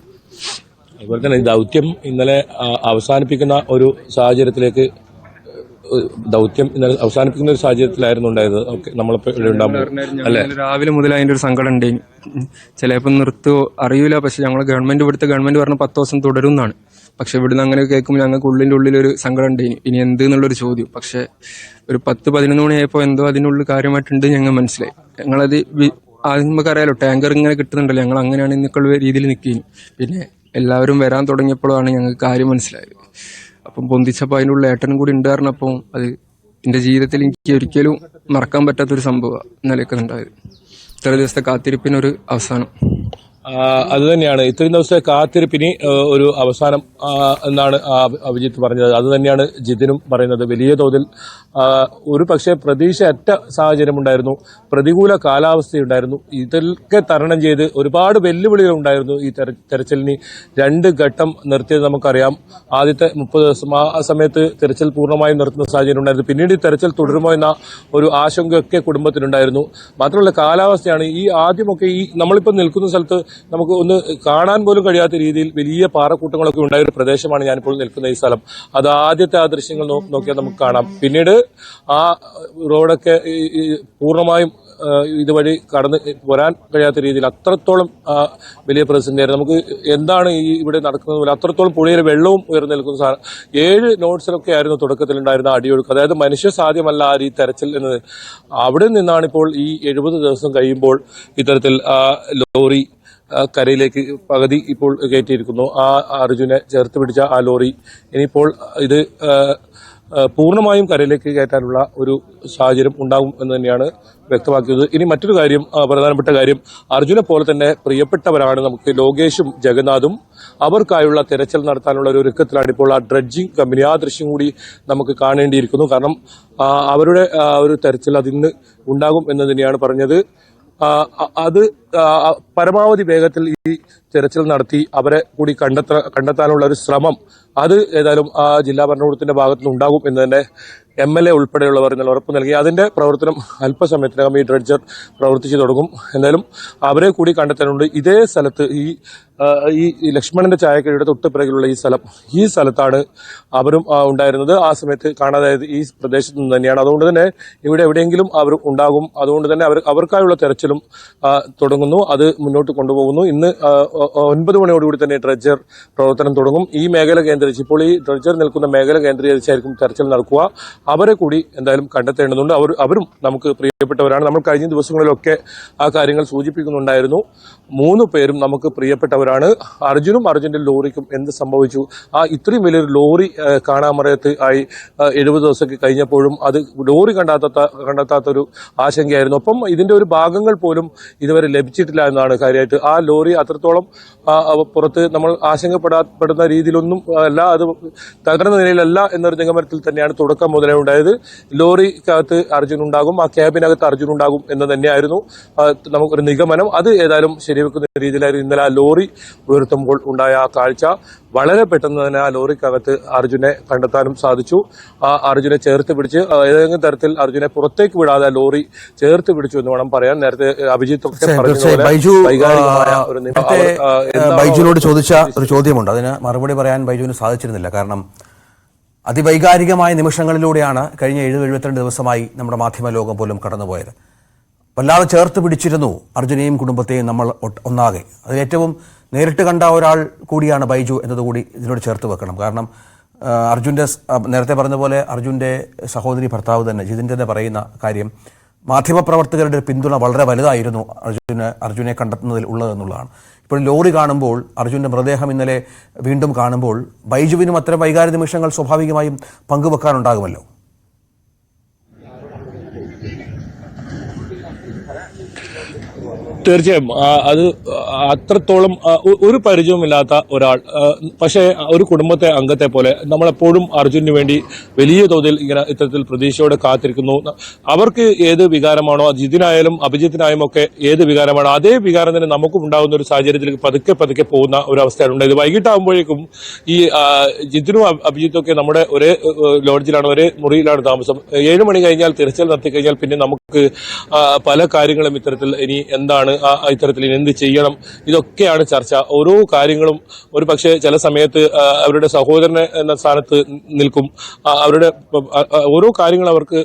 അതുപോലെ തന്നെ ദൗത്യം ഇന്നലെ അവസാനിപ്പിക്കുന്ന ഒരു സാഹചര്യത്തിലേക്ക് അവസാനിപ്പിക്കുന്ന ഒരു സാഹചര്യത്തിലായിരുന്നു ഉണ്ടായത്. നമ്മളിപ്പോ ഇവിടെ ഉണ്ടാകുമ്പോൾ അല്ലെ രാവിലെ മുതൽ അതിന്റെ ഒരു സങ്കടം ഉണ്ടെങ്കിൽ ചിലപ്പോൾ നിർത്തുവോ അറിയില്ല. പക്ഷെ ഞങ്ങൾ ഇവിടുത്തെ ഗവൺമെന്റ് പറഞ്ഞ 10 ദിവസം തുടരും എന്നാണ്. പക്ഷെ ഇവിടുന്ന് അങ്ങനെ കേൾക്കുമ്പോൾ ഞങ്ങൾക്ക് ഉള്ളിൽ ഒരു സങ്കടം ഉണ്ട്. ഇനി എന്ത് എന്നുള്ളൊരു ചോദ്യം. പക്ഷെ ഒരു 10-11 മണിയായപ്പോൾ എന്തോ അതിനുള്ളിൽ കാര്യമായിട്ടുണ്ട് ഞങ്ങൾ മനസ്സിലായി. ഞങ്ങളത് ആദ്യം നമുക്ക് അറിയാലോ, ടാങ്കർ ഇങ്ങനെ കിട്ടുന്നുണ്ടല്ലോ. ഞങ്ങൾ അങ്ങനെയാണ് ഇന്നൊക്കെയുള്ള രീതിയിൽ നിൽക്കുകയും പിന്നെ എല്ലാവരും വരാൻ തുടങ്ങിയപ്പോഴാണ് ഞങ്ങൾക്ക് കാര്യം മനസ്സിലായത്. അപ്പം പൊന്തിച്ചപ്പോൾ അതിനുള്ള ഏട്ടനും കൂടി ഉണ്ടായിരുന്നപ്പോൾ അത് എൻ്റെ ജീവിതത്തിൽ എനിക്ക് ഒരിക്കലും മറക്കാൻ പറ്റാത്തൊരു സംഭവമാണ് ഇന്നലെയൊക്കെ ഉണ്ടായത്. ഇത്ര ദിവസത്തെ കാത്തിരിപ്പിനൊരു അവസാനം. അത് തന്നെയാണ് ഇത്രയും ദിവസത്തെ കാത്തിരിപ്പിന് ഒരു അവസാനം എന്നാണ് അഭിജിത്ത് പറഞ്ഞത്. അത് തന്നെയാണ് ജിതിനും പറയുന്നത്. വലിയ തോതിൽ ഒരു പക്ഷേ പ്രതീക്ഷയറ്റ സാഹചര്യമുണ്ടായിരുന്നു, പ്രതികൂല കാലാവസ്ഥയുണ്ടായിരുന്നു. ഇതൊക്കെ തരണം ചെയ്ത് ഒരുപാട് വെല്ലുവിളികൾ ഉണ്ടായിരുന്നു. ഈ തെരച്ചിലിന് 2 ഘട്ടം നിർത്തിയത് നമുക്കറിയാം. ആദ്യത്തെ 30 ദിവസം ആ സമയത്ത് തെരച്ചിൽ പൂർണ്ണമായും നിർത്തുന്ന സാഹചര്യം ഉണ്ടായിരുന്നു. പിന്നീട് ഈ തെരച്ചിൽ തുടരുമോ എന്ന ഒരു ആശങ്കയൊക്കെ കുടുംബത്തിനുണ്ടായിരുന്നു. മാത്രമല്ല കാലാവസ്ഥയാണ്. ഈ ആദ്യമൊക്കെ ഈ നമ്മളിപ്പോൾ നിൽക്കുന്ന സ്ഥലത്ത് നമുക്ക് ഒന്ന് കാണാൻ പോലും കഴിയാത്ത രീതിയിൽ വലിയ പാറക്കൂട്ടങ്ങളൊക്കെ ഉണ്ടായ ഒരു പ്രദേശമാണ് ഞാനിപ്പോൾ നിൽക്കുന്ന ഈ സ്ഥലം. അത് ആദ്യത്തെ ആ ദൃശ്യങ്ങൾ നോക്കിയാൽ നമുക്ക് കാണാം. പിന്നീട് ആ റോഡൊക്കെ പൂർണ്ണമായും ഇതുവഴി കടന്ന് വരാൻ കഴിയാത്ത രീതിയിൽ അത്രത്തോളം വലിയ പ്രതിസന്ധിയായിരുന്നു. നമുക്ക് എന്താണ് ഈ ഇവിടെ നടക്കുന്നത് പോലെ അത്രത്തോളം പുഴയിലെ വെള്ളവും ഉയർന്നു നിൽക്കുന്ന സാധനം. 7 നോട്ട്സിലൊക്കെ ആയിരുന്നു തുടക്കത്തിലുണ്ടായിരുന്ന അടിയൊഴുക്ക്. അതായത് മനുഷ്യ സാധ്യമല്ല ആ ഈ തെരച്ചിൽ എന്നത്. അവിടെ നിന്നാണിപ്പോൾ ഈ 70 ദിവസം കഴിയുമ്പോൾ ഇത്തരത്തിൽ ലോറി കരയിലേക്ക് പകുതി ഇപ്പോൾ കയറ്റിയിരിക്കുന്നു. ആ അർജുനെ ചേർത്ത് പിടിച്ച ആ ലോറി ഇനിയിപ്പോൾ ഇത് പൂർണ്ണമായും കരയിലേക്ക് കയറ്റാനുള്ള ഒരു സാഹചര്യം ഉണ്ടാകും എന്ന് തന്നെയാണ് വ്യക്തമാക്കിയത്. ഇനി മറ്റൊരു കാര്യം, പ്രധാനപ്പെട്ട കാര്യം, അർജുനെ പോലെ തന്നെ പ്രിയപ്പെട്ടവരാണ് നമുക്ക് ലോകേഷും ജഗന്നാഥും. അവർക്കായുള്ള തെരച്ചിൽ നടത്താനുള്ള ഒരു ഒരുക്കത്തിലാണ് ഇപ്പോൾ ആ ഡ്രഡ്ജിംഗ് കമ്പനി. ആ ദൃശ്യം കൂടി നമുക്ക് കാണേണ്ടിയിരിക്കുന്നു. കാരണം അവരുടെ ഒരു തെരച്ചിൽ അതിന്ന് ഉണ്ടാകും എന്ന് തന്നെയാണ് പറഞ്ഞത്. അത് പരമാവധി വേഗത്തിൽ ഈ തെരച്ചിൽ നടത്തി അവരെ കൂടി കണ്ടെത്താനുള്ള ഒരു ശ്രമം അത് ഏതായാലും ആ ജില്ലാ ഭരണകൂടത്തിന്റെ ഭാഗത്തുനിന്ന് ഉണ്ടാകും എന്ന് തന്നെ MLA ഉൾപ്പെടെയുള്ളവർ ഇന്നലെ ഉറപ്പ് നൽകി. അതിന്റെ പ്രവർത്തനം അല്പസമയത്തിനകം ഈ ഡ്രഡ്ജർ പ്രവർത്തിച്ചു തുടങ്ങും. എന്തായാലും അവരെ കൂടി കണ്ടെത്താനുണ്ട്. ഇതേ സ്ഥലത്ത് ഈ ലക്ഷ്മണന്റെ ചായക്കടയുടെ തൊട്ട് പിറകിലുള്ള ഈ സ്ഥലത്താണ് അവരും ഉണ്ടായിരുന്നത്. ആ സമയത്ത് കാണാതായത് ഈ പ്രദേശത്ത് നിന്ന് തന്നെയാണ്. അതുകൊണ്ട് തന്നെ ഇവിടെ എവിടെയെങ്കിലും അവർ ഉണ്ടാകും. അതുകൊണ്ട് തന്നെ അവർക്കായുള്ള തെരച്ചിലും തുടങ്ങുന്നു. അത് മുന്നോട്ട് കൊണ്ടുപോകുന്നു. ഇന്ന് 9 മണിയോടുകൂടി തന്നെ ഡ്രഡ്ജർ പ്രവർത്തനം തുടങ്ങും. ഈ മേഖല കേന്ദ്രീകരിച്ച് ഇപ്പോൾ ഈ ഡ്രഡ്ജർ നിൽക്കുന്ന മേഖല കേന്ദ്രീകരിച്ചായിരിക്കും തെരച്ചിൽ നടക്കുക. അവരെ കൂടി എന്തായാലും കണ്ടെത്തേണ്ടതുണ്ട്. അവരും നമുക്ക് പ്രിയപ്പെട്ടവരാണ്. നമ്മൾ കഴിഞ്ഞ ദിവസങ്ങളിലൊക്കെ ആ കാര്യങ്ങൾ സൂചിപ്പിക്കുന്നുണ്ടായിരുന്നു. 3 പേരും നമുക്ക് പ്രിയപ്പെട്ടവരാണ്. അർജുനും അർജുന്റെ ലോറിക്കും എന്ത് സംഭവിച്ചു? ഇത്രയും വലിയൊരു ലോറി കാണാമറയത്ത് ആയി 70 ദിവസമൊക്കെ കഴിഞ്ഞപ്പോഴും അത് ലോറി കണ്ടെത്താത്തൊരു ആശങ്കയായിരുന്നു. ഒപ്പം ഇതിന്റെ ഒരു ഭാഗങ്ങൾ പോലും ഇതുവരെ ലഭിച്ചിട്ടില്ല എന്നാണ് കാര്യമായിട്ട്. ആ ലോറി അത്രത്തോളം പുറത്ത് നമ്മൾ ആശങ്കപ്പെടുന്ന രീതിയിലൊന്നും അല്ല, അത് തകർന്ന നിലയിലല്ല എന്നൊരു നിഗമനത്തിൽ തന്നെയാണ് തുടക്കം മുതലേ ഉണ്ടായത്. ലോറിക്കകത്ത് അർജുൻ ഉണ്ടാകും, ആ ക്യാബിനകത്ത് അർജുൻ ഉണ്ടാകും എന്ന് തന്നെയായിരുന്നു നമുക്കൊരു നിഗമനം. അത് ഏതായാലും ശരിവെക്കുന്ന രീതിയിലായിരുന്നു ഇന്നലെ ആ ലോറി ഉയർത്തുമ്പോൾ ഉണ്ടായ ആ കാഴ്ച. വളരെ പെട്ടെന്ന് തന്നെ ആ ലോറിക്കകത്ത് അർജുനെ കണ്ടെത്താനും സാധിച്ചു. ആ അർജുനെ ചേർത്ത് പിടിച്ച് ഏതെങ്കിലും തരത്തിൽ അർജുനെ പുറത്തേക്ക് വിടാതെ ആ ലോറി ചേർത്ത് പിടിച്ചു എന്ന് വേണം പറയാൻ. നേരത്തെ അഭിജിത്ത് ഒക്കെ ബൈജുവിനോട് ചോദിച്ച ഒരു ചോദ്യമുണ്ട്. അതിന് മറുപടി പറയാൻ ബൈജുവിന് സാധിച്ചിരുന്നില്ല. കാരണം അതിവൈകാരികമായ നിമിഷങ്ങളിലൂടെയാണ് കഴിഞ്ഞ 70-72 ദിവസമായി നമ്മുടെ മാധ്യമ ലോകം പോലും കടന്നുപോയത്. വല്ലാതെ ചേർത്ത് പിടിച്ചിരുന്നു അർജുനെയും കുടുംബത്തെയും നമ്മൾ ഒന്നാകെ. അതിലേറ്റവും നേരിട്ട് കണ്ട ഒരാൾ കൂടിയാണ് ബൈജു എന്നതുകൂടി ഇതിനോട് ചേർത്ത് വെക്കണം. കാരണം അർജുൻ്റെ നേരത്തെ പറഞ്ഞ പോലെ അർജുൻ്റെ സഹോദരി ഭർത്താവ് തന്നെ ജിതിൻ്റെ തന്നെ പറയുന്ന കാര്യം, മാധ്യമപ്രവർത്തകരുടെ ഒരു പിന്തുണ വളരെ വലുതായിരുന്നു അർജുനെ കണ്ടെത്തുന്നതിൽ ഉള്ളതെന്നുള്ളതാണ്. ഇപ്പോൾ ലോറി കാണുമ്പോൾ, അർജുൻ്റെ മൃതദേഹം ഇന്നലെ വീണ്ടും കാണുമ്പോൾ ബൈജുവിനും അത്തരം വൈകാരിക നിമിഷങ്ങൾ സ്വാഭാവികമായും പങ്കുവെക്കാനുണ്ടാകുമല്ലോ. തീർച്ചയായും അത് അത്രത്തോളം ഒരു പരിചയവുമില്ലാത്ത ഒരാൾ, പക്ഷേ ഒരു കുടുംബത്തെ അംഗത്തെ പോലെ നമ്മളെപ്പോഴും അർജുനു വേണ്ടി വലിയ തോതിൽ ഇങ്ങനെ ഇത്തരത്തിൽ പ്രതീക്ഷയോടെ കാത്തിരിക്കുന്നു. അവർക്ക് ഏത് വികാരമാണോ, ജിതിനായാലും അഭിജിത്തിനായാലും ഒക്കെ ഏത് വികാരമാണോ അതേ വികാരം തന്നെ നമുക്കും ഉണ്ടാകുന്ന ഒരു സാഹചര്യത്തിലേക്ക് പതുക്കെ പതുക്കെ പോകുന്ന ഒരു അവസ്ഥയാണ് ഉണ്ടായത്. വൈകിട്ടാകുമ്പോഴേക്കും ഈ ജിതിനും അഭിജിത്തും ഒക്കെ നമ്മുടെ ഒരേ ലോഡ്ജിലാണ്, ഒരേ മുറിയിലാണ് താമസം. 7 മണി കഴിഞ്ഞാൽ തിരച്ചിൽ നടത്തി കഴിഞ്ഞാൽ പിന്നെ നമുക്ക് പല കാര്യങ്ങളും ഇത്തരത്തിൽ ഇനി എന്താണ് ഇത്തരത്തിൽ എന്ത് ചെയ്യണം, ഇതൊക്കെയാണ് ചർച്ച. ഓരോ കാര്യങ്ങളും ഒരു പക്ഷേ ചില സമയത്ത് അവരുടെ സഹോദരനെ എന്ന സ്ഥാനത്ത് നിൽക്കും. അവരുടെ ഓരോ കാര്യങ്ങൾ അവർക്ക്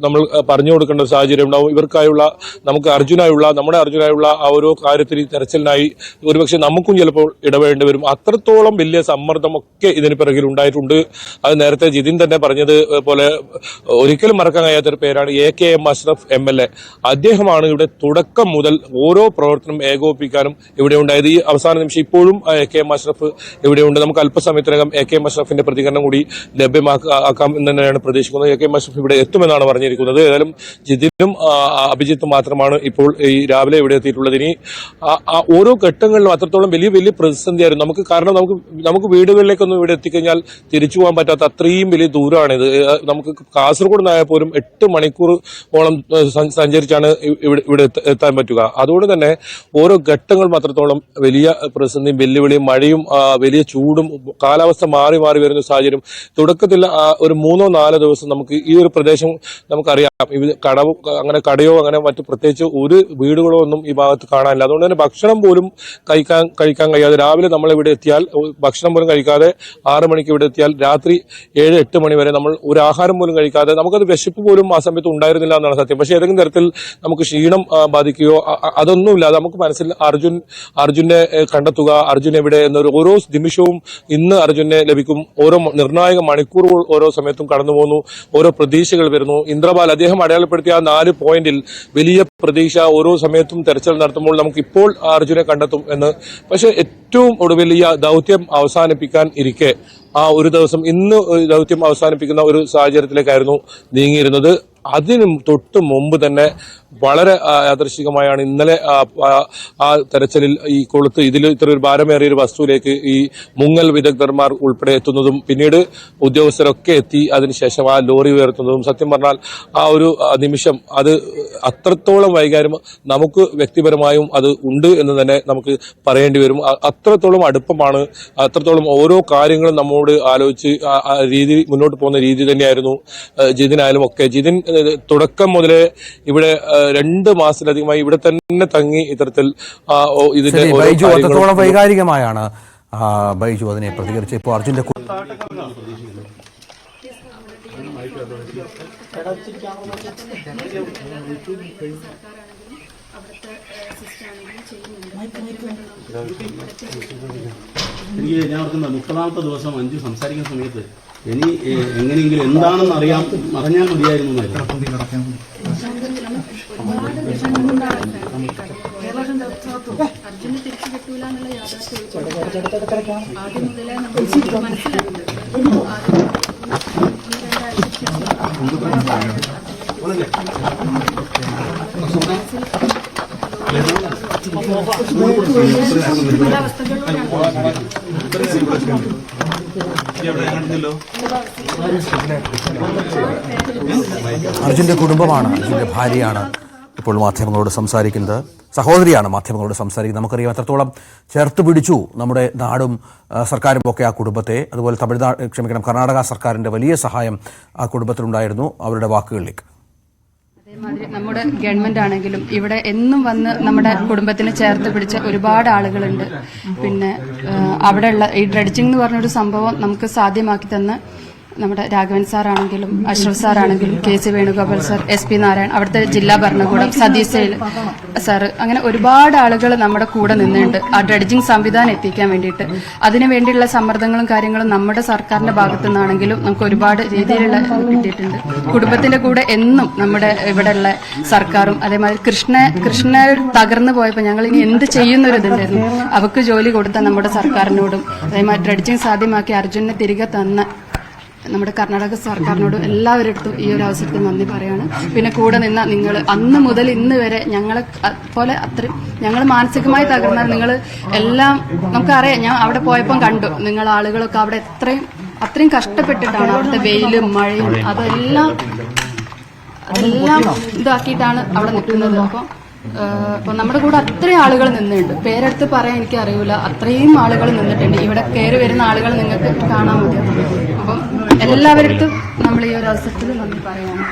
നമ്മൾ പറഞ്ഞു കൊടുക്കേണ്ട ഒരു സാഹചര്യം ഉണ്ടാവും. ഇവർക്കായുള്ള നമ്മുടെ അർജുനായുള്ള ആ ഓരോ കാര്യത്തിൽ തെരച്ചിലിനായി ഒരുപക്ഷെ നമുക്കും ചിലപ്പോൾ ഇടപെടേണ്ടി വരും. അത്രത്തോളം വലിയ സമ്മർദ്ദമൊക്കെ ഇതിന് പിറകിൽ ഉണ്ടായിട്ടുണ്ട്. അത് നേരത്തെ ജിതിൻ തന്നെ പറഞ്ഞത് പോലെ ഒരിക്കലും മറക്കാൻ കഴിയാത്തൊരു പേരാണ് AKM അഷ്റഫ് MLA. അദ്ദേഹമാണ് ഇവിടെ തുടക്കം മുതൽ ഓരോ പ്രവർത്തനം ഏകോപിപ്പിക്കാനും ഇവിടെ ഉണ്ടായത്. ഈ അവസാന നിമിഷം ഇപ്പോഴും AKM അഷ്റഫ് ഇവിടെയുണ്ട്. നമുക്ക് അല്പസമയത്തിനകം AKM അഷ്റഫിന്റെ പ്രതികരണം കൂടി ലഭ്യമാക്കാം എന്ന് തന്നെയാണ് പ്രതീക്ഷിക്കുന്നത്. AKM അഷ്റഫ് ഇവിടെ എത്തുമെന്നാണ് പറഞ്ഞിരിക്കുന്നത്. ഏതായാലും ജിതിനും അഭിജിത്തും മാത്രമാണ് ഇപ്പോൾ ഈ രാവിലെ ഇവിടെ എത്തിയിട്ടുള്ളത്. ഇനി ഓരോ ഘട്ടങ്ങളിലും അത്രത്തോളം വലിയ വലിയ പ്രതിസന്ധിയായിരുന്നു കാരണം നമുക്ക് വീടുകളിലേക്കൊന്നും ഇവിടെ എത്തിക്കഴിഞ്ഞാൽ തിരിച്ചു പോകാൻ പറ്റാത്ത അത്രയും വലിയ ദൂരമാണിത്. നമുക്ക് കാസർഗോഡ് നിന്നായാൽ പോലും 8 മണിക്കൂറോളം സഞ്ചരിച്ചാണ് ഇവിടെ എത്താൻ പറ്റുക. അതുകൊണ്ട് തന്നെ ഓരോ ഘട്ടങ്ങളും അത്രത്തോളം വലിയ പ്രതിസന്ധിയും വെല്ലുവിളിയും, മഴയും വലിയ ചൂടും, കാലാവസ്ഥ മാറി മാറി വരുന്ന സാഹചര്യം. തുടക്കത്തിൽ ഒരു 3-4 ദിവസം നമുക്ക് ഈ ഒരു പ്രദേശം നമുക്കറിയാം, കടയോ അങ്ങനെ മറ്റു പ്രത്യേകിച്ച് ഒരു വീടുകളോ ഒന്നും ഈ ഭാഗത്ത് കാണാനില്ല. അതുകൊണ്ട് തന്നെ ഭക്ഷണം പോലും കഴിക്കാൻ കഴിയാതെ രാവിലെ നമ്മൾ ഇവിടെ എത്തിയാൽ ഭക്ഷണം പോലും കഴിക്കാതെ 6 മണിക്ക് ഇവിടെ എത്തിയാൽ രാത്രി 7-8 മണി വരെ നമ്മൾ ഒരു ആഹാരം പോലും കഴിക്കാതെ, നമുക്കത് വിശപ്പ് പോലും ആ സമയത്ത് ഉണ്ടായിരുന്നില്ല എന്നാണ് സത്യം. പക്ഷെ ഏതെങ്കിലും തരത്തിൽ നമുക്ക് ക്ഷീണം ബാധിക്കുകയോ അതൊന്നുമില്ലാതെ നമുക്ക് മനസ്സിൽ അർജുനെ കണ്ടെത്തുക, അർജുൻ എവിടെ എന്നൊരു ഓരോ നിമിഷവും ഇന്ന് അർജുനെ ലഭിക്കും. ഓരോ നിർണായക മണിക്കൂറുകൾ ഓരോ സമയത്തും കടന്നു പോകുന്നു. ഓരോ പ്രതീക്ഷകൾ വരുന്നു. ഇന്ദ്രപാൽ അദ്ദേഹം അടയാളപ്പെടുത്തിയ ആ 4 പോയിന്റിൽ വലിയ പ്രതീക്ഷ. ഓരോ സമയത്തും തെരച്ചിൽ നടത്തുമ്പോൾ നമുക്ക് ഇപ്പോൾ അർജുനെ കണ്ടെത്തും എന്ന്. പക്ഷെ ഏറ്റവും ഒടുവിൽ ഈ ദൗത്യം അവസാനിപ്പിക്കാൻ ഇരിക്കെ ആ ഒരു ദിവസം ഇന്ന് ദൗത്യം അവസാനിപ്പിക്കുന്ന ഒരു സാഹചര്യത്തിലേക്കായിരുന്നു നീങ്ങിയിരുന്നത്. അതിനും തൊട്ട് മുമ്പ് തന്നെ വളരെ യാദൃശ്ചികമായാണ് ഇന്നലെ ആ തെരച്ചിലിൽ ഈ കൊളുത്ത് ഇത്ര ഒരു ഭാരമേറിയ ഒരു വസ്തുവിലേക്ക് ഈ മുങ്ങൽ വിദഗ്ധന്മാർ ഉൾപ്പെടെ എത്തുന്നതും പിന്നീട് ഉദ്യോഗസ്ഥരൊക്കെ എത്തി അതിനുശേഷം ആ ലോറി ഉയർത്തുന്നതും, സത്യം പറഞ്ഞാൽ ആ ഒരു നിമിഷം അത് അത്രത്തോളം വൈകാര്യം നമുക്ക് വ്യക്തിപരമായും അത് ഉണ്ട് എന്ന് തന്നെ നമുക്ക് പറയേണ്ടി വരും. അത്രത്തോളം അടുപ്പമാണ്, അത്രത്തോളം ഓരോ കാര്യങ്ങളും നമ്മോട് ആലോചിച്ച് രീതി മുന്നോട്ട് പോകുന്ന രീതി തന്നെയായിരുന്നു ജിതിനായാലും ഒക്കെ. ജിതിൻ തുടക്കം മുതലേ ഇവിടെ 2 മാസത്തിലധികമായി ഇവിടെ തന്നെ തങ്ങി ഇത്തരത്തിൽ ഇതിന്റെ ബൈജു അത്രത്തോളം വൈകാരികമായാണ് ബൈജു അതിനെ പ്രതികരിച്ച് ഇപ്പോൾ അർജുന്റെ എനിക്ക് ഞാൻ ഓർക്കുന്ന 30ാമത്തെ ദിവസം അഞ്ചു സംസാരിക്കുന്ന സമയത്ത് ഇനി എങ്ങനെയെങ്കിലും എന്താണെന്ന് അറിഞ്ഞാൽ മതിയായിരുന്നു എന്നായിരുന്നു. അർജുനെ തിരിച്ചു കിട്ടൂല എന്നുള്ള യാഥാർത്ഥ്യം ആദ്യം മുതലേ നമുക്ക് മനസ്സിലാക്കുന്നത്. അർജുന്റെ കുടുംബമാണ്, അർജുന്റെ ഭാര്യയാണ് ഇപ്പോൾ മാധ്യമങ്ങളോട് സംസാരിക്കുന്നത്, സഹോദരിയാണ് മാധ്യമങ്ങളോട് സംസാരിക്കുന്നത്. നമുക്കറിയാം എത്രത്തോളം ചേർത്ത് പിടിച്ചു നമ്മുടെ നാടും സർക്കാരും ഒക്കെ ആ കുടുംബത്തെ. അതുപോലെ കർണാടക സർക്കാരിന്റെ വലിയ സഹായം ആ കുടുംബത്തിനുണ്ടായിരുന്നു. അവരുടെ വാക്കുകളിലേക്ക്. അതേമാതിരി നമ്മുടെ ഗവൺമെന്റ് ആണെങ്കിലും ഇവിടെ എന്നും വന്ന് നമ്മുടെ കുടുംബത്തിനെ ചേർത്ത് പിടിച്ച ഒരുപാട് ആളുകളുണ്ട്. പിന്നെ അവിടെയുള്ള ഈ ഡ്രെഡ്ജിംഗ് എന്ന് പറഞ്ഞൊരു സംഭവം നമുക്ക് സാധ്യമാക്കി തന്ന നമ്മുടെ രാഘവൻ സാറാണെങ്കിലും അഷ്റഫ് സാറാണെങ്കിലും KC Venugopal sir, SP Narayan, അവിടുത്തെ ജില്ലാ ഭരണകൂടം, സതീഷ് സാറ്, അങ്ങനെ ഒരുപാട് ആളുകൾ നമ്മുടെ കൂടെ നിന്നുണ്ട് ആ ഡ്രഡ്ജിങ് സംവിധാനം എത്തിക്കാൻ വേണ്ടിയിട്ട്. അതിനു വേണ്ടിയുള്ള സമ്മർദ്ദങ്ങളും കാര്യങ്ങളും നമ്മുടെ സർക്കാരിന്റെ ഭാഗത്തു നിന്നാണെങ്കിലും നമുക്ക് ഒരുപാട് രീതിയിലുള്ള കിട്ടിയിട്ടുണ്ട്. കുടുംബത്തിന്റെ കൂടെ എന്നും നമ്മുടെ ഇവിടെയുള്ള സർക്കാരും അതേമാതിരി കൃഷ്ണ തകർന്നു പോയപ്പോൾ ഞങ്ങൾ ഇനി എന്ത് ചെയ്യുന്നൊരിതുണ്ടായിരുന്നു. അവർക്ക് ജോലി കൊടുത്ത നമ്മുടെ സർക്കാരിനോടും അതേമാതിരി ഡ്രഡ്ജിങ് സാധ്യമാക്കി അർജുനെ തിരികെ തന്ന നമ്മുടെ കർണാടക സർക്കാരിനോടും എല്ലാവരുടെ അടുത്തും ഈ ഒരു അവസരത്തിൽ നന്ദി പറയാണ്. പിന്നെ കൂടെ നിന്ന നിങ്ങൾ അന്ന് മുതൽ ഇന്ന് വരെ ഞങ്ങളെ പോലെ അത്രയും ഞങ്ങൾ മാനസികമായി തകർന്നാൽ നിങ്ങൾ എല്ലാം നമുക്കറിയാം. ഞാൻ അവിടെ പോയപ്പം കണ്ടു നിങ്ങൾ ആളുകളൊക്കെ അവിടെ അത്രയും കഷ്ടപ്പെട്ടിട്ടാണ് അവിടുത്തെ വെയിലും മഴയും അതെല്ലാം ഇതാക്കിയിട്ടാണ് അവിടെ നിൽക്കുന്നത്. അപ്പൊ നമ്മുടെ കൂടെ അത്രയും ആളുകൾ നിന്നുണ്ട്. പേരെടുത്ത് പറയാൻ എനിക്ക് അറിയില്ല, അത്രയും ആളുകൾ നിന്നിട്ടുണ്ട്. ഇവിടെ കയറി വരുന്ന ആളുകൾ നിങ്ങൾക്ക് കാണാൻ മതി. അപ്പം എല്ലാവരും നമ്മൾ ഈ ഒരു അവസരത്തിൽ നന്ദി പറയാണ്.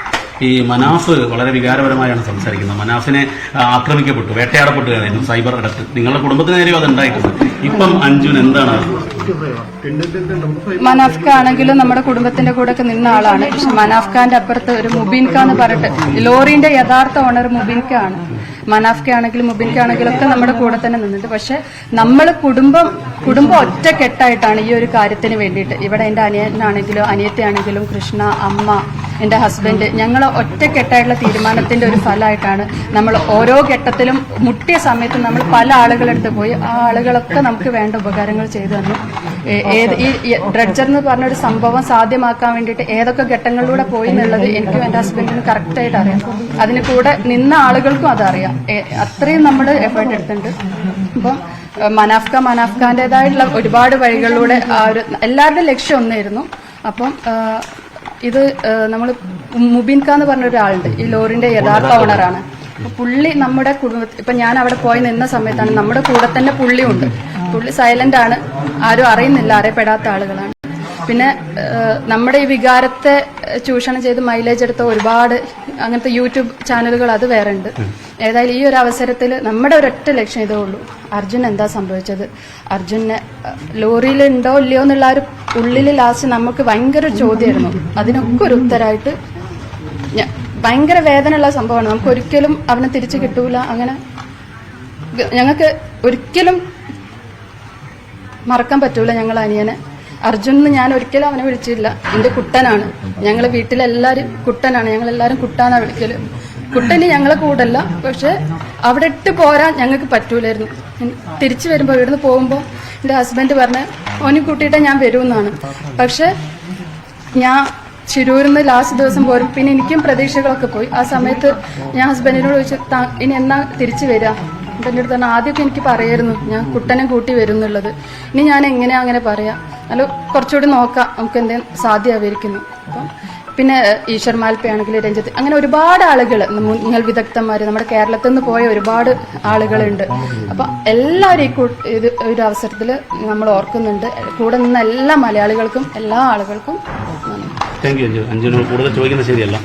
ഈ മനാഫ് വളരെ വികാരപരമായാണ് സംസാരിക്കുന്നത്. മനാഫിനെ ആക്രമിക്കപ്പെട്ടു, വേട്ടയാടപ്പെട്ടുകയായിരുന്നു സൈബർ ഇടത്ത്. നിങ്ങളുടെ കുടുംബത്തിന് നേരെയോ അത് ഉണ്ടായിട്ടുണ്ട്. ഇപ്പം അഞ്ജുൻ എന്താണ്? മനാഫ് ആണെങ്കിലും നമ്മുടെ കുടുംബത്തിന്റെ കൂടെ ഒക്കെ നിന്ന ആളാണ്. പക്ഷെ മനാഫ് ഖാന്റെ അപ്പുറത്ത് ഒരു മുബീൻ ഖാൻ എന്ന് പറഞ്ഞിട്ട് ലോറിന്റെ യഥാർത്ഥ ഓണർ മുബീൻ ഖാൻ ആണ്. മനാഫ് ആണെങ്കിലും മുബീൻ ആണെങ്കിലും ഒക്കെ നമ്മുടെ കൂടെ തന്നെ നിന്നിട്ട്. പക്ഷെ നമ്മൾ കുടുംബം ഒറ്റക്കെട്ടായിട്ടാണ് ഈ ഒരു കാര്യത്തിന് വേണ്ടിയിട്ട്. ഇവിടെ എന്റെ അനിയനാണെങ്കിലും അനിയത്തിയാണെങ്കിലും കൃഷ്ണ, അമ്മ, എന്റെ ഹസ്ബൻഡ്, ഞങ്ങൾ ഒറ്റക്കെട്ടായിട്ടുള്ള തീരുമാനത്തിന്റെ ഒരു ഫലമായിട്ടാണ് നമ്മൾ ഓരോ ഘട്ടത്തിലും മുട്ടിയ സമയത്ത് നമ്മൾ പല ആളുകളെടുത്ത് പോയി ആ ആളുകളൊക്കെ നമുക്ക് വേണ്ട ഉപകാരങ്ങൾ ചെയ്തു തന്നു. ഈ ഡ്രഡ്ജർ എന്ന് പറഞ്ഞൊരു സംഭവം സാധ്യമാക്കാൻ വേണ്ടിയിട്ട് ഏതൊക്കെ ഘട്ടങ്ങളിലൂടെ പോയി എന്നുള്ളത് എനിക്കും എന്റെ ഹസ്ബൻഡിനും കറക്റ്റായിട്ട് അറിയാം. അതിന് കൂടെ നിന്ന ആളുകൾക്കും അതറിയാം. അത്രയും നമ്മൾ എഫേർട്ട് എടുത്തിട്ടുണ്ട്. അപ്പം മനാഫ് ഖാന്റേതായിട്ടുള്ള ഒരുപാട് വഴികളിലൂടെ എല്ലാവരുടെയും ലക്ഷ്യം ഒന്നായിരുന്നു. അപ്പം ഇത് നമ്മൾ മുബീൻ ഖാൻ എന്ന് പറഞ്ഞ ഒരാളുണ്ട്, ഈ ലോറിന്റെ യഥാർത്ഥ ഓണറാണ്. പുള്ളി നമ്മുടെ കുടുംബത്തിൽ ഇപ്പൊ ഞാൻ അവിടെ പോയി നിന്ന സമയത്താണ് നമ്മുടെ കൂടെ തന്നെ പുള്ളിയുണ്ട്. പുള്ളി സൈലന്റ് ആണ്, ആരും അറിയുന്നില്ല, അറിയപ്പെടാത്ത ആളുകളാണ്. പിന്നെ നമ്മുടെ ഈ വികാരത്തെ ചൂഷണം ചെയ്ത് മൈലേജ് എടുത്ത ഒരുപാട് അങ്ങനത്തെ യൂട്യൂബ് ചാനലുകൾ അത് വേറെ ഉണ്ട്. ഏതായാലും ഈ ഒരു അവസരത്തിൽ നമ്മുടെ ഒരൊറ്റ ലക്ഷ്യം ഇതേ ഉള്ളൂ, അർജുൻ എന്താ സംഭവിച്ചത്, അർജുനെ ലോറിയിൽ ഉണ്ടോ ഇല്ലയോ എന്നുള്ള ഒരു ഉള്ളിൽ ലാസ്റ്റ് നമുക്ക് ഭയങ്കര ചോദ്യമായിരുന്നു. അതിനൊക്കെ ഒരു ഉത്തരമായിട്ട് ഭയങ്കര വേദനയുള്ള സംഭവമാണ്. നമുക്ക് ഒരിക്കലും അവനെ തിരിച്ചു കിട്ടൂല. അങ്ങനെ ഞങ്ങൾക്ക് ഒരിക്കലും മറക്കാൻ പറ്റൂല ഞങ്ങൾ അനിയനെ. അർജുൻ ഞാൻ ഒരിക്കലും അവനെ വിളിച്ചില്ല, എന്റെ കുട്ടനാണ്. ഞങ്ങളെ വീട്ടിലെല്ലാരും കുട്ടനാണ്, ഞങ്ങളെല്ലാരും കുട്ടാനാ വിളിക്കല്. കുട്ടന് ഞങ്ങളെ കൂടല്ല, പക്ഷെ അവിടെ ഇട്ട് പോരാൻ ഞങ്ങൾക്ക് പറ്റൂലായിരുന്നു. തിരിച്ചു വരുമ്പോ ഇവിടുന്ന് പോകുമ്പോ എന്റെ ഹസ്ബൻഡ് പറഞ്ഞ ഓനെ കൂട്ടിയിട്ടേ ഞാൻ വരുമെന്നാണ്. പക്ഷെ ഞാൻ ശിരൂരിന്ന് ലാസ്റ്റ് ദിവസം പോരും. പിന്നെ എനിക്കും പ്രതീക്ഷകളൊക്കെ പോയി. ആ സമയത്ത് ഞാൻ ഹസ്ബൻഡിനോട് ചോദിച്ചു, ഇനി എന്നാ തിരിച്ചു വരിക? എൻ്റെ അടുത്ത് തന്നെ ആദ്യമൊക്കെ എനിക്ക് പറയായിരുന്നു ഞാൻ കുട്ടനെ കൂട്ടി വരും എന്നുള്ളത്. ഇനി ഞാൻ എങ്ങനെയാ അങ്ങനെ പറയാ, അല്ല കുറച്ചുകൂടി നോക്കാം, നമുക്ക് എന്തെങ്കിലും സാധ്യമായിരിക്കുന്നു. അപ്പം പിന്നെ ഈശ്വർ മാൽപ്പയാണെങ്കിൽ രഞ്ജിത്ത്, അങ്ങനെ ഒരുപാട് ആളുകൾ, മുങ്ങൽ വിദഗ്ധന്മാർ നമ്മുടെ കേരളത്തിൽ നിന്ന് പോയ ഒരുപാട് ആളുകളുണ്ട്. അപ്പൊ എല്ലാവരും ഇത് ഒരു അവസരത്തിൽ നമ്മൾ ഓർക്കുന്നുണ്ട്. കൂടെ നിന്ന എല്ലാ മലയാളികൾക്കും എല്ലാ ആളുകൾക്കും താങ്ക് യു. അഞ്ജുനോട് കൂടുതൽ ചോദിക്കുന്നത് ശരിയല്ല.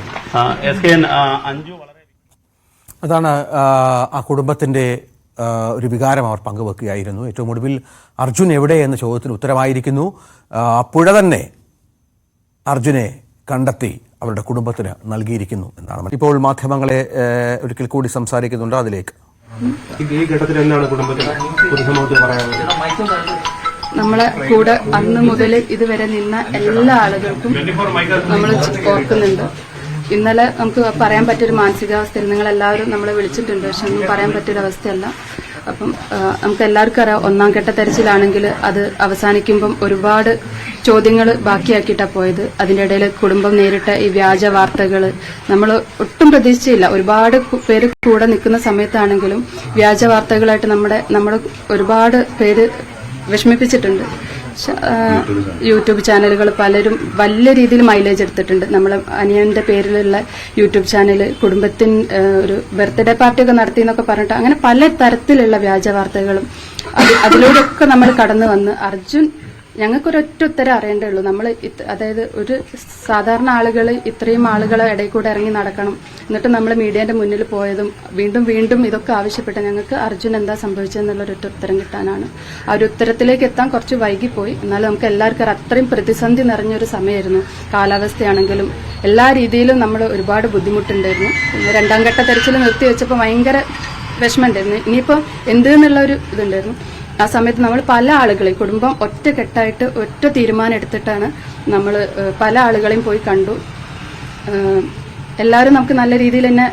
അഞ്ജു അതാണ് ആ കുടുംബത്തിന്റെ ഒരു വികാരം അവർ പങ്കുവെക്കുകയായിരുന്നു. ഏറ്റവും ഒടുവിൽ അർജുൻ എവിടെ എന്ന ചോദ്യത്തിന് ഉത്തരമായിരിക്കുന്നു. പുഴ തന്നെ അർജുനെ കണ്ടെത്തി അവരുടെ കുടുംബത്തിന് നൽകിയിരിക്കുന്നു എന്നാണ്. ഇപ്പോൾ മാധ്യമങ്ങളെ ഒരിക്കൽ കൂടി സംസാരിക്കുന്നുണ്ട്, അതിലേക്ക്. ഈ ഘട്ടത്തിൽ എന്താണ് കുടുംബത്തിന് പൊതുസമൂഹത്തിൽ പറയാനുള്ളത്? നമ്മളെ കൂടെ അന്ന് മുതൽ ഇതുവരെ നിന്ന എല്ലാ ആളുകൾക്കും നമ്മൾ ഓർക്കുന്നുണ്ട്. ഇന്നലെ നമുക്ക് പറയാൻ പറ്റിയൊരു മാനസികാവസ്ഥയിൽ നിങ്ങളെല്ലാവരും നമ്മളെ വിളിച്ചിട്ടുണ്ട്, പക്ഷെ ഒന്നും പറയാൻ പറ്റിയൊരവസ്ഥയല്ല. അപ്പം നമുക്ക് എല്ലാവർക്കും അറിയാം, ഒന്നാം ഘട്ട തെരച്ചിലാണെങ്കിൽ അത് അവസാനിക്കുമ്പം ഒരുപാട് ചോദ്യങ്ങൾ ബാക്കിയാക്കിയിട്ടാണ് പോയത്. അതിൻ്റെ ഇടയിൽ കുടുംബം നേരിട്ട ഈ വ്യാജ വാർത്തകൾ നമ്മൾ ഒട്ടും പ്രതീക്ഷിച്ചില്ല. ഒരുപാട് പേര് കൂടെ നിൽക്കുന്ന സമയത്താണെങ്കിലും വ്യാജ വാർത്തകളായിട്ട് നമ്മുടെ ഒരുപാട് പേര് വിഷമിപ്പിച്ചിട്ടുണ്ട്. യൂട്യൂബ് ചാനലുകൾ പലരും വലിയ രീതിയിൽ മൈലേജ് എടുത്തിട്ടുണ്ട്. നമ്മളെ അനിയന്റെ പേരിലുള്ള യൂട്യൂബ് ചാനൽ കുടുംബത്തിന് ഒരു ബർത്ത്ഡേ പാർട്ടിയൊക്കെ നടത്തി എന്നൊക്കെ പറഞ്ഞിട്ട് അങ്ങനെ പല തരത്തിലുള്ള വ്യാജ വാർത്തകളും അതിലൂടെയൊക്കെ നമ്മൾ കടന്നു വന്ന് അർജുൻ ഞങ്ങൾക്കൊരൊറ്റ ഉത്തരം അറിയേണ്ടേ ഉള്ളൂ. നമ്മൾ അതായത് ഒരു സാധാരണ ആളുകൾ ഇത്രയും ആളുകളെ ഇടയിൽ കൂടെ ഇറങ്ങി നടക്കണം, എന്നിട്ട് നമ്മൾ മീഡിയന്റെ മുന്നിൽ പോയതും വീണ്ടും വീണ്ടും ഇതൊക്കെ ആവശ്യപ്പെട്ട് ഞങ്ങൾക്ക് അർജുൻ എന്താ സംഭവിച്ചതെന്നുള്ളൊരൊറ്റ ഉത്തരം കിട്ടാനാണ്. ആ ഒരു ഉത്തരത്തിലേക്ക് എത്താൻ കുറച്ച് വൈകിപ്പോയി. എന്നാലും നമുക്ക് എല്ലാവർക്കും അത്രയും പ്രതിസന്ധി നിറഞ്ഞൊരു സമയമായിരുന്നു. കാലാവസ്ഥയാണെങ്കിലും എല്ലാ രീതിയിലും നമ്മൾ ഒരുപാട് ബുദ്ധിമുട്ടുണ്ടായിരുന്നു. പിന്നെ രണ്ടാം ഘട്ട തെരച്ചിൽ നിർത്തിവെച്ചപ്പോൾ ഭയങ്കര വിഷമമുണ്ടായിരുന്നു. ഇനിയിപ്പോൾ എന്തെന്നുള്ള ഒരു ഇതുണ്ടായിരുന്നു. ആ സമയത്ത് നമ്മൾ പല ആളുകളെയും കുടുംബം ഒറ്റക്കെട്ടായിട്ട് ഒറ്റ തീരുമാനം എടുത്തിട്ടാണ് നമ്മൾ പല ആളുകളെയും പോയി കണ്ടു. എല്ലാവരും നമുക്ക് നല്ല രീതിയിൽ തന്നെ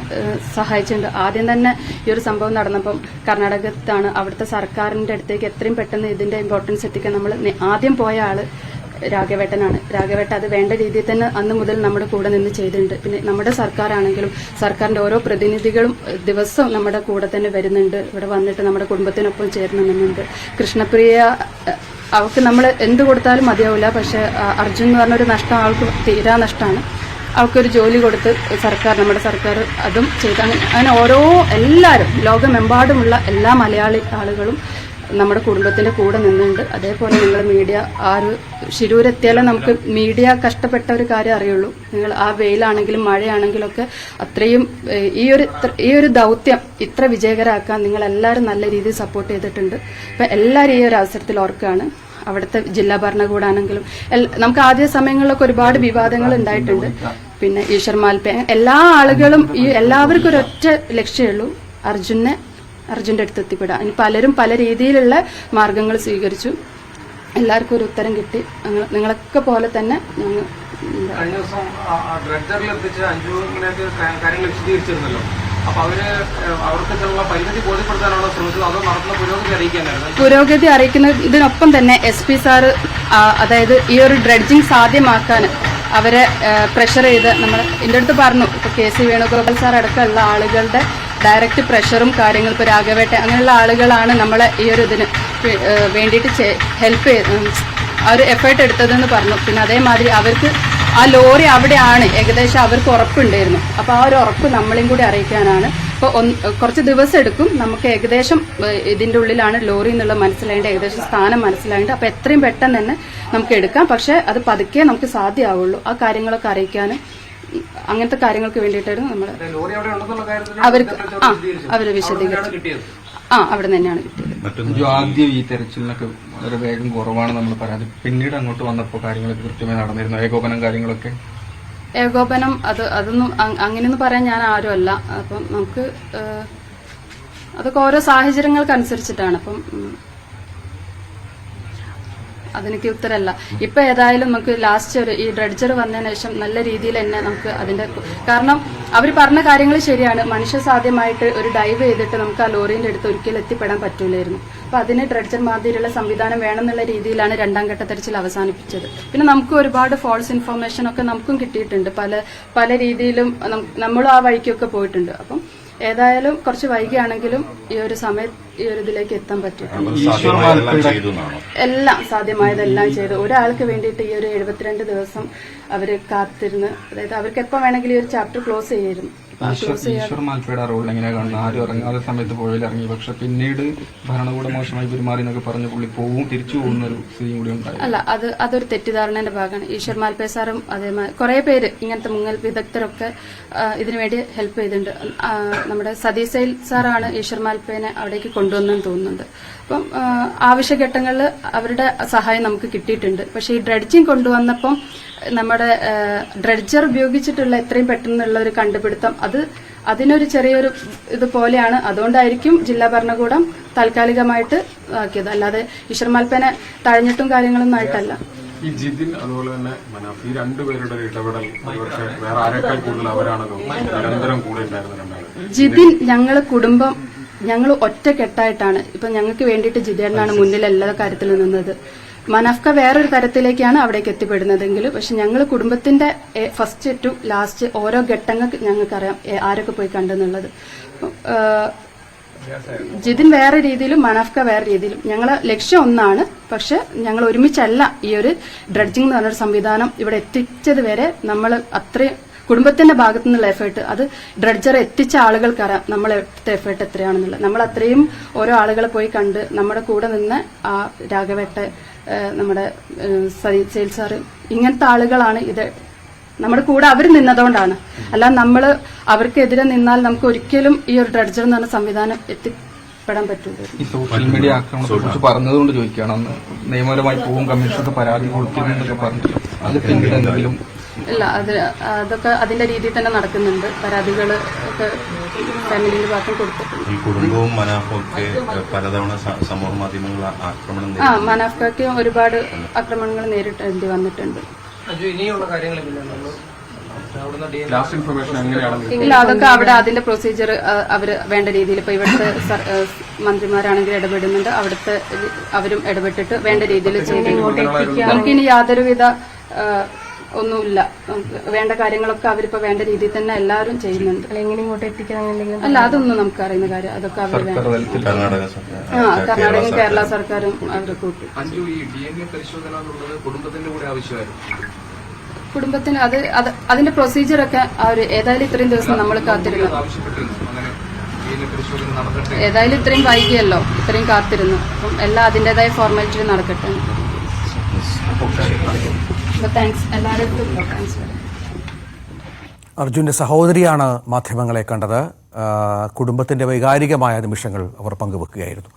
സഹായിച്ചിട്ടുണ്ട്. ആദ്യം തന്നെ ഈ ഒരു സംഭവം നടന്നപ്പം കർണാടകത്താണ്, അവിടുത്തെ സർക്കാരിന്റെ അടുത്തേക്ക് എത്രയും പെട്ടെന്ന് ഇതിന്റെ ഇമ്പോർട്ടൻസ് എത്തിക്കാൻ നമ്മൾ ആദ്യം പോയ ആള് രാഘവേട്ടനാണ്. രാഘവേട്ട അത് വേണ്ട രീതിയിൽ തന്നെ അന്ന് മുതൽ നമ്മുടെ കൂടെ നിന്ന് ചെയ്തിട്ടുണ്ട്. പിന്നെ നമ്മുടെ സർക്കാരാണെങ്കിലും സർക്കാരിന്റെ ഓരോ പ്രതിനിധികളും ദിവസവും നമ്മുടെ കൂടെ തന്നെ വരുന്നുണ്ട്. ഇവിടെ വന്നിട്ട് നമ്മുടെ കുടുംബത്തിനൊപ്പം ചേർന്ന് നിന്നുണ്ട്. കൃഷ്ണപ്രിയ അവൾക്ക് നമ്മൾ എന്ത് കൊടുത്താലും മതിയാവില്ല. പക്ഷെ അർജുൻ എന്ന് പറഞ്ഞൊരു നഷ്ടം അവൾക്ക് തീരാ നഷ്ടമാണ്. അവൾക്കൊരു ജോലി കൊടുത്ത് നമ്മുടെ സർക്കാർ അതും ചെയ്ത് അങ്ങനെ എല്ലാവരും ലോകമെമ്പാടുമുള്ള എല്ലാ മലയാളി ആളുകളും നമ്മുടെ കുടുംബത്തിന്റെ കൂടെ നിന്നുണ്ട്. അതേപോലെ നിങ്ങൾ മീഡിയ ആ ഒരു ശിരൂരെത്തിയാലേ നമുക്ക് മീഡിയ കഷ്ടപ്പെട്ട ഒരു കാര്യം അറിയുള്ളൂ. നിങ്ങൾ ആ വെയിലാണെങ്കിലും മഴയാണെങ്കിലും ഒക്കെ അത്രയും ഈ ഒരു ദൗത്യം ഇത്ര വിജയകരമാക്കാൻ നിങ്ങൾ എല്ലാവരും നല്ല രീതിയിൽ സപ്പോർട്ട് ചെയ്തിട്ടുണ്ട്. അപ്പൊ എല്ലാവരും ഈ ഒരു അവസരത്തിൽ ഓർക്കുകയാണ്. അവിടുത്തെ ജില്ലാ ഭരണകൂടാണെങ്കിലും നമുക്ക് ആദ്യ സമയങ്ങളിലൊക്കെ ഒരുപാട് വിവാദങ്ങൾ ഉണ്ടായിട്ടുണ്ട്. പിന്നെ ഈശ്വർ മാൽപേ എല്ലാ ആളുകളും എല്ലാവർക്കും ഒരൊറ്റ ലക്ഷ്യമുള്ളൂ, അർജുന്റെ അടുത്ത് എത്തിപ്പെടാം. ഇനി പലരും പല രീതിയിലുള്ള മാർഗങ്ങൾ സ്വീകരിച്ചു. എല്ലാവർക്കും ഒരു ഉത്തരം കിട്ടി. നിങ്ങളൊക്കെ പോലെ തന്നെ ഞങ്ങൾ കഴിഞ്ഞ ദിവസം ഡ്രഡ്ജറിൽ എത്തിച്ച് അഞ്ചു ഇങ്ങനെയൊക്കെ കാര്യങ്ങൾ വിശദീകരിച്ചിരുന്നല്ലോ. അപ്പൊ അവർക്ക് പരിമിതി ബോധ്യപ്പെടുത്താനാണോ ശ്രമിച്ചത്, അതോ നടത്തുന്ന പുരോഗതി അറിയിക്കാനായിരുന്നു? പുരോഗതി അറിയിക്കുന്നതിനൊപ്പം തന്നെ SP സാറ് അതായത് ഈ ഒരു ഡ്രഡ്ജിങ് സാധ്യമാക്കാൻ അവരെ പ്രഷർ ചെയ്ത് നമ്മൾ എന്റെ അടുത്ത് പറഞ്ഞു. ഇപ്പൊ KC വേണുഗോപാൽ സാർ അടക്കമുള്ള ആളുകളുടെ ഡയറക്റ്റ് പ്രഷറും കാര്യങ്ങളും ഇപ്പൊ രാഘവേട്ട അങ്ങനെയുള്ള ആളുകളാണ് നമ്മളെ ഈ ഒരു ഇതിന് വേണ്ടിയിട്ട് ഹെൽപ്പ് ചെയ്ത് ആ ഒരു എഫേർട്ട് എടുത്തതെന്ന് പറഞ്ഞു. പിന്നെ അതേമാതിരി അവർക്ക് ആ ലോറി അവിടെയാണ് ഏകദേശം അവർക്ക് ഉറപ്പുണ്ടായിരുന്നു. അപ്പൊ ആ ഒരു ഉറപ്പ് നമ്മളെയും കൂടി അറിയിക്കാനാണ്. ഇപ്പൊ കുറച്ച് ദിവസം എടുക്കും. നമുക്ക് ഏകദേശം ഇതിന്റെ ഉള്ളിലാണ് ലോറി എന്നുള്ള മനസ്സിലായിട്ട് ഏകദേശം സ്ഥാനം മനസ്സിലായിട്ട് അപ്പൊ എത്രയും പെട്ടെന്ന് തന്നെ നമുക്ക് എടുക്കാം. പക്ഷെ അത് പതുക്കെ നമുക്ക് സാധ്യമാവുള്ളൂ. ആ കാര്യങ്ങളൊക്കെ അറിയിക്കാനും അങ്ങനത്തെ കാര്യങ്ങൾക്ക് വേണ്ടിയിട്ടായിരുന്നു നമ്മൾ അവര് വിശദീകരിച്ചു. അവിടെ തന്നെയാണ് കിട്ടിയത്. ആദ്യം ഈ തെരച്ചിലിനൊക്കെ വളരെ വേഗം കുറവാണ് നമ്മൾ പരാതി. പിന്നീട് അങ്ങോട്ട് വന്നപ്പോൾ കാര്യങ്ങളൊക്കെ കൃത്യമായി നടന്നിരുന്നു, ഏകോപനം കാര്യങ്ങളൊക്കെ? ഏകോപനം അതൊന്നും അങ്ങനെയൊന്നും പറയാൻ ഞാൻ ആരുമല്ല. അപ്പം നമുക്ക് അതൊക്കെ ഓരോ സാഹചര്യങ്ങൾക്കനുസരിച്ചിട്ടാണ്. അപ്പം അതെനിക്ക് ഉത്തരമല്ല. ഇപ്പൊ ഏതായാലും നമുക്ക് ലാസ്റ്റ് ഈ ഡ്രഡ്ജർ വന്നതിന് ശേഷം നല്ല രീതിയിൽ തന്നെ നമുക്ക് അതിന്റെ കാരണം അവർ പറഞ്ഞ കാര്യങ്ങൾ ശരിയാണ്. മനുഷ്യസാധ്യമായിട്ട് ഒരു ഡൈവ് ചെയ്തിട്ട് നമുക്ക് ആ ലോറിന്റെ അടുത്ത് ഒരിക്കലും എത്തിപ്പെടാൻ പറ്റൂലായിരുന്നു. അപ്പൊ അതിന് ഡ്രഡ്ജർ മാതിരിയുള്ള സംവിധാനം വേണമെന്നുള്ള രീതിയിലാണ് രണ്ടാം ഘട്ട തെരച്ചിൽ അവസാനിപ്പിച്ചത്. പിന്നെ നമുക്ക് ഒരുപാട് ഫോൾസ് ഇൻഫർമേഷൻ ഒക്കെ നമുക്കും കിട്ടിയിട്ടുണ്ട്. പല രീതിയിലും നമ്മളും ആ വഴിക്കൊക്കെ പോയിട്ടുണ്ട്. അപ്പം ഏതായാലും കുറച്ച് വൈകിയാണെങ്കിലും ഈ ഒരു സമയത്ത് ഈ ഒരു ഇതിലേക്ക് എത്താൻ പറ്റിയിട്ടുണ്ട്. എല്ലാം സാധ്യമായതെല്ലാം ചെയ്തു. ഒരാൾക്ക് വേണ്ടിയിട്ട് ഈ ഒരു 72 ദിവസം അവര് കാത്തിരുന്ന്, അതായത് അവർക്ക് എപ്പോൾ വേണമെങ്കിലും ഈ ഒരു ചാപ്റ്റർ ക്ലോസ് ചെയ്യായിരുന്നു. ഈശ്വർ മാൽപ്പയുടെ റോൾ എങ്ങനെയാ കാണുന്നത്? ആരും ഇറങ്ങാതെ സമയത്ത് പുഴയിൽ ഇറങ്ങി, പക്ഷെ പിന്നീട് ഭരണകൂടം മോശമായി പെരുമാറി എന്നൊക്കെ പറഞ്ഞ് പുള്ളി തിരിച്ചു പോകുന്ന ഒരു സ്ഥിതിയും കൂടി ഉണ്ടായി. അല്ല, അതൊരു തെറ്റിദ്ധാരണയുടെ ഭാഗമാണ്. ഈശ്വർ മാൽപ്പേ സാറും അതേമാതിരി കുറെ പേര് ഇങ്ങനത്തെ മുങ്ങൽ വിദഗ്ധരൊക്കെ ഇതിനുവേണ്ടി ഹെൽപ്പ് ചെയ്തിട്ടുണ്ട്. നമ്മുടെ സതീഷ് സൈൽ സാറാണ് ഈശ്വർ മാൽപ്പേനെ അവിടേക്ക് കൊണ്ടുവന്നെന്ന് തോന്നുന്നുണ്ട്. അപ്പം ആവശ്യഘട്ടങ്ങളിൽ അവരുടെ സഹായം നമുക്ക് കിട്ടിയിട്ടുണ്ട്. പക്ഷെ ഈ ഡ്രഡ്ജിങ് കൊണ്ടുവന്നപ്പം നമ്മുടെ ഡ്രഡ്ജർ ഉപയോഗിച്ചിട്ടുള്ള എത്രയും പെട്ടെന്നുള്ള ഒരു കണ്ടുപിടുത്തം അതിനൊരു ചെറിയൊരു ഇതുപോലെയാണ്. അതുകൊണ്ടായിരിക്കും ജില്ലാ ഭരണകൂടം താൽക്കാലികമായിട്ട് ആക്കിയത്. അല്ലാതെ ഈശ്വർ മാൽപ്പേനെ തഴഞ്ഞിട്ടും കാര്യങ്ങളൊന്നും ആയിട്ടല്ല. ഈ ജിതിൻ അതുപോലെ തന്നെ മനാഫ്, ഈ രണ്ടുപേരുടെ ഇടപെടൽ വേറെ ആരെക്കാൾ കൂടുതൽ അവരാണല്ലോ നിരന്തരം കൂടെ ഉണ്ടായിരുന്നത്. ജിതിൻ ഞങ്ങൾ ഒറ്റക്കെട്ടായിട്ടാണ്. ഇപ്പൊ ഞങ്ങൾക്ക് വേണ്ടിയിട്ട് ജിതേട്ടനാണ് മുന്നിൽ എല്ലാ കാര്യത്തിലും നിന്നത്. മനാഫ്ക വേറൊരു തരത്തിലേക്കാണ് അവിടേക്ക് എത്തിപ്പെടുന്നതെങ്കിൽ പക്ഷെ ഞങ്ങൾ കുടുംബത്തിന്റെ ഫസ്റ്റ് ടു ലാസ്റ്റ് ഓരോ ഘട്ടങ്ങൾക്ക് ഞങ്ങൾക്കറിയാം ആരൊക്കെ പോയി കണ്ടെന്നുള്ളത്. ജിതിൻ വേറെ രീതിയിലും മനാഫ്ക വേറെ രീതിയിലും ഞങ്ങളെ ലക്ഷ്യം ഒന്നാണ്. പക്ഷെ ഞങ്ങൾ ഒരുമിച്ചല്ല ഈ ഒരു ഡ്രഡ്ജിംഗ് എന്ന് പറഞ്ഞൊരു സംവിധാനം ഇവിടെ എത്തിച്ചത് വരെ നമ്മൾ അത്രയും കുടുംബത്തിന്റെ ഭാഗത്തു നിന്നുള്ള എഫേർട്ട്, അത് ഡ്രഡ്ജർ എത്തിച്ച ആളുകൾക്കറിയാം നമ്മൾ എടുത്ത എഫേർട്ട് എത്രയാണെന്നുള്ളത്. നമ്മൾ അത്രയും ഓരോ ആളുകളെ പോയി കണ്ട് നമ്മുടെ കൂടെ നിന്ന് ആ രാഘവേട്ട നമ്മുടെ സൈൽ സാറ് ഇങ്ങനത്തെ ആളുകളാണ് ഇത് നമ്മുടെ കൂടെ അവർ നിന്നതുകൊണ്ടാണ്. അല്ലാതെ നമ്മൾ അവർക്കെതിരെ നിന്നാൽ നമുക്ക് ഒരിക്കലും ഈ ഒരു ഡ്രഡ്ജർ എന്ന് പറഞ്ഞ സംവിധാനം എത്തിപ്പെടാൻ പറ്റൂല. ഈ സോഷ്യൽ മീഡിയ ആക്രമണത്തെ കുറിച്ച് പറഞ്ഞതുകൊണ്ട് ചോദിക്കുകയാണ്. അന്ന് നിയമപരമായി പോകും കമ്മീഷനൊക്കെ പരാതി കൊടുക്കുന്നുണ്ടൊക്കെ പറഞ്ഞു. അത് പിന്നീട് എന്തെങ്കിലും ഇല്ല, അതൊക്കെ അതിന്റെ രീതിയിൽ തന്നെ നടക്കുന്നുണ്ട്. പരാതികൾ ഒക്കെ ഫാമിലിയിൽ ഭാഗം കൊടുത്തിട്ടുണ്ട്. ഈ കുടുംബവും മനാഫും ഒക്കെ പലതവണ സമൂഹ മാധ്യമങ്ങൾ ആക്രമണം മനാഫ്ക്ക് ഒരുപാട് ആക്രമണങ്ങൾ നേരിട്ടേണ്ടി വന്നിട്ടുണ്ട്. ഇനിയുള്ള കാര്യങ്ങൾ ലാസ്റ്റ് ഇൻഫർമേഷൻ എങ്ങനെയാണ്? ഇല്ല, അതൊക്കെ അവിടെ അതിന്റെ പ്രൊസീജിയർ അവര് വേണ്ട രീതിയിൽ ഇപ്പൊ ഇവിടുത്തെ മന്ത്രിമാരാണെങ്കിൽ ഇടപെടുന്നുണ്ട്, അവിടുത്തെ അവരും ഇടപെട്ടിട്ട് വേണ്ട രീതിയിൽ ചെയ്യുന്നുണ്ട്. നമുക്കിനി യാതൊരുവിധ ഒന്നുമില്ല, വേണ്ട കാര്യങ്ങളൊക്കെ അവരിപ്പോ വേണ്ട രീതിയിൽ തന്നെ എല്ലാവരും ചെയ്യുന്നുണ്ട്. എങ്ങനെ ഇങ്ങോട്ട് എത്തിക്കണം അല്ല, അതൊന്നും നമുക്ക് അറിയുന്ന കാര്യം. അതൊക്കെ അവർ കർണാടകയും കേരള സർക്കാരും അവർ കൂട്ടി. കുടുംബത്തിന് അതിന്റെ പ്രൊസീജിയർ ഒക്കെ ഏതായാലും ഇത്രയും ദിവസം നമ്മൾ കാത്തിരുന്നു. ഏതായാലും ഇത്രയും വൈകിയല്ലോ, ഇത്രയും കാത്തിരുന്നു. അപ്പം എല്ലാം അതിന്റേതായ ഫോർമാലിറ്റി നടക്കട്ടെ. താങ്ക്സ് എല്ലാവരും. അർജുന്റെ സഹോദരിയാണ് മാധ്യമങ്ങളെ കണ്ടത്. കുടുംബത്തിന്റെ വൈകാരികമായ നിമിഷങ്ങൾ അവർ പങ്കുവെക്കുകയായിരുന്നു.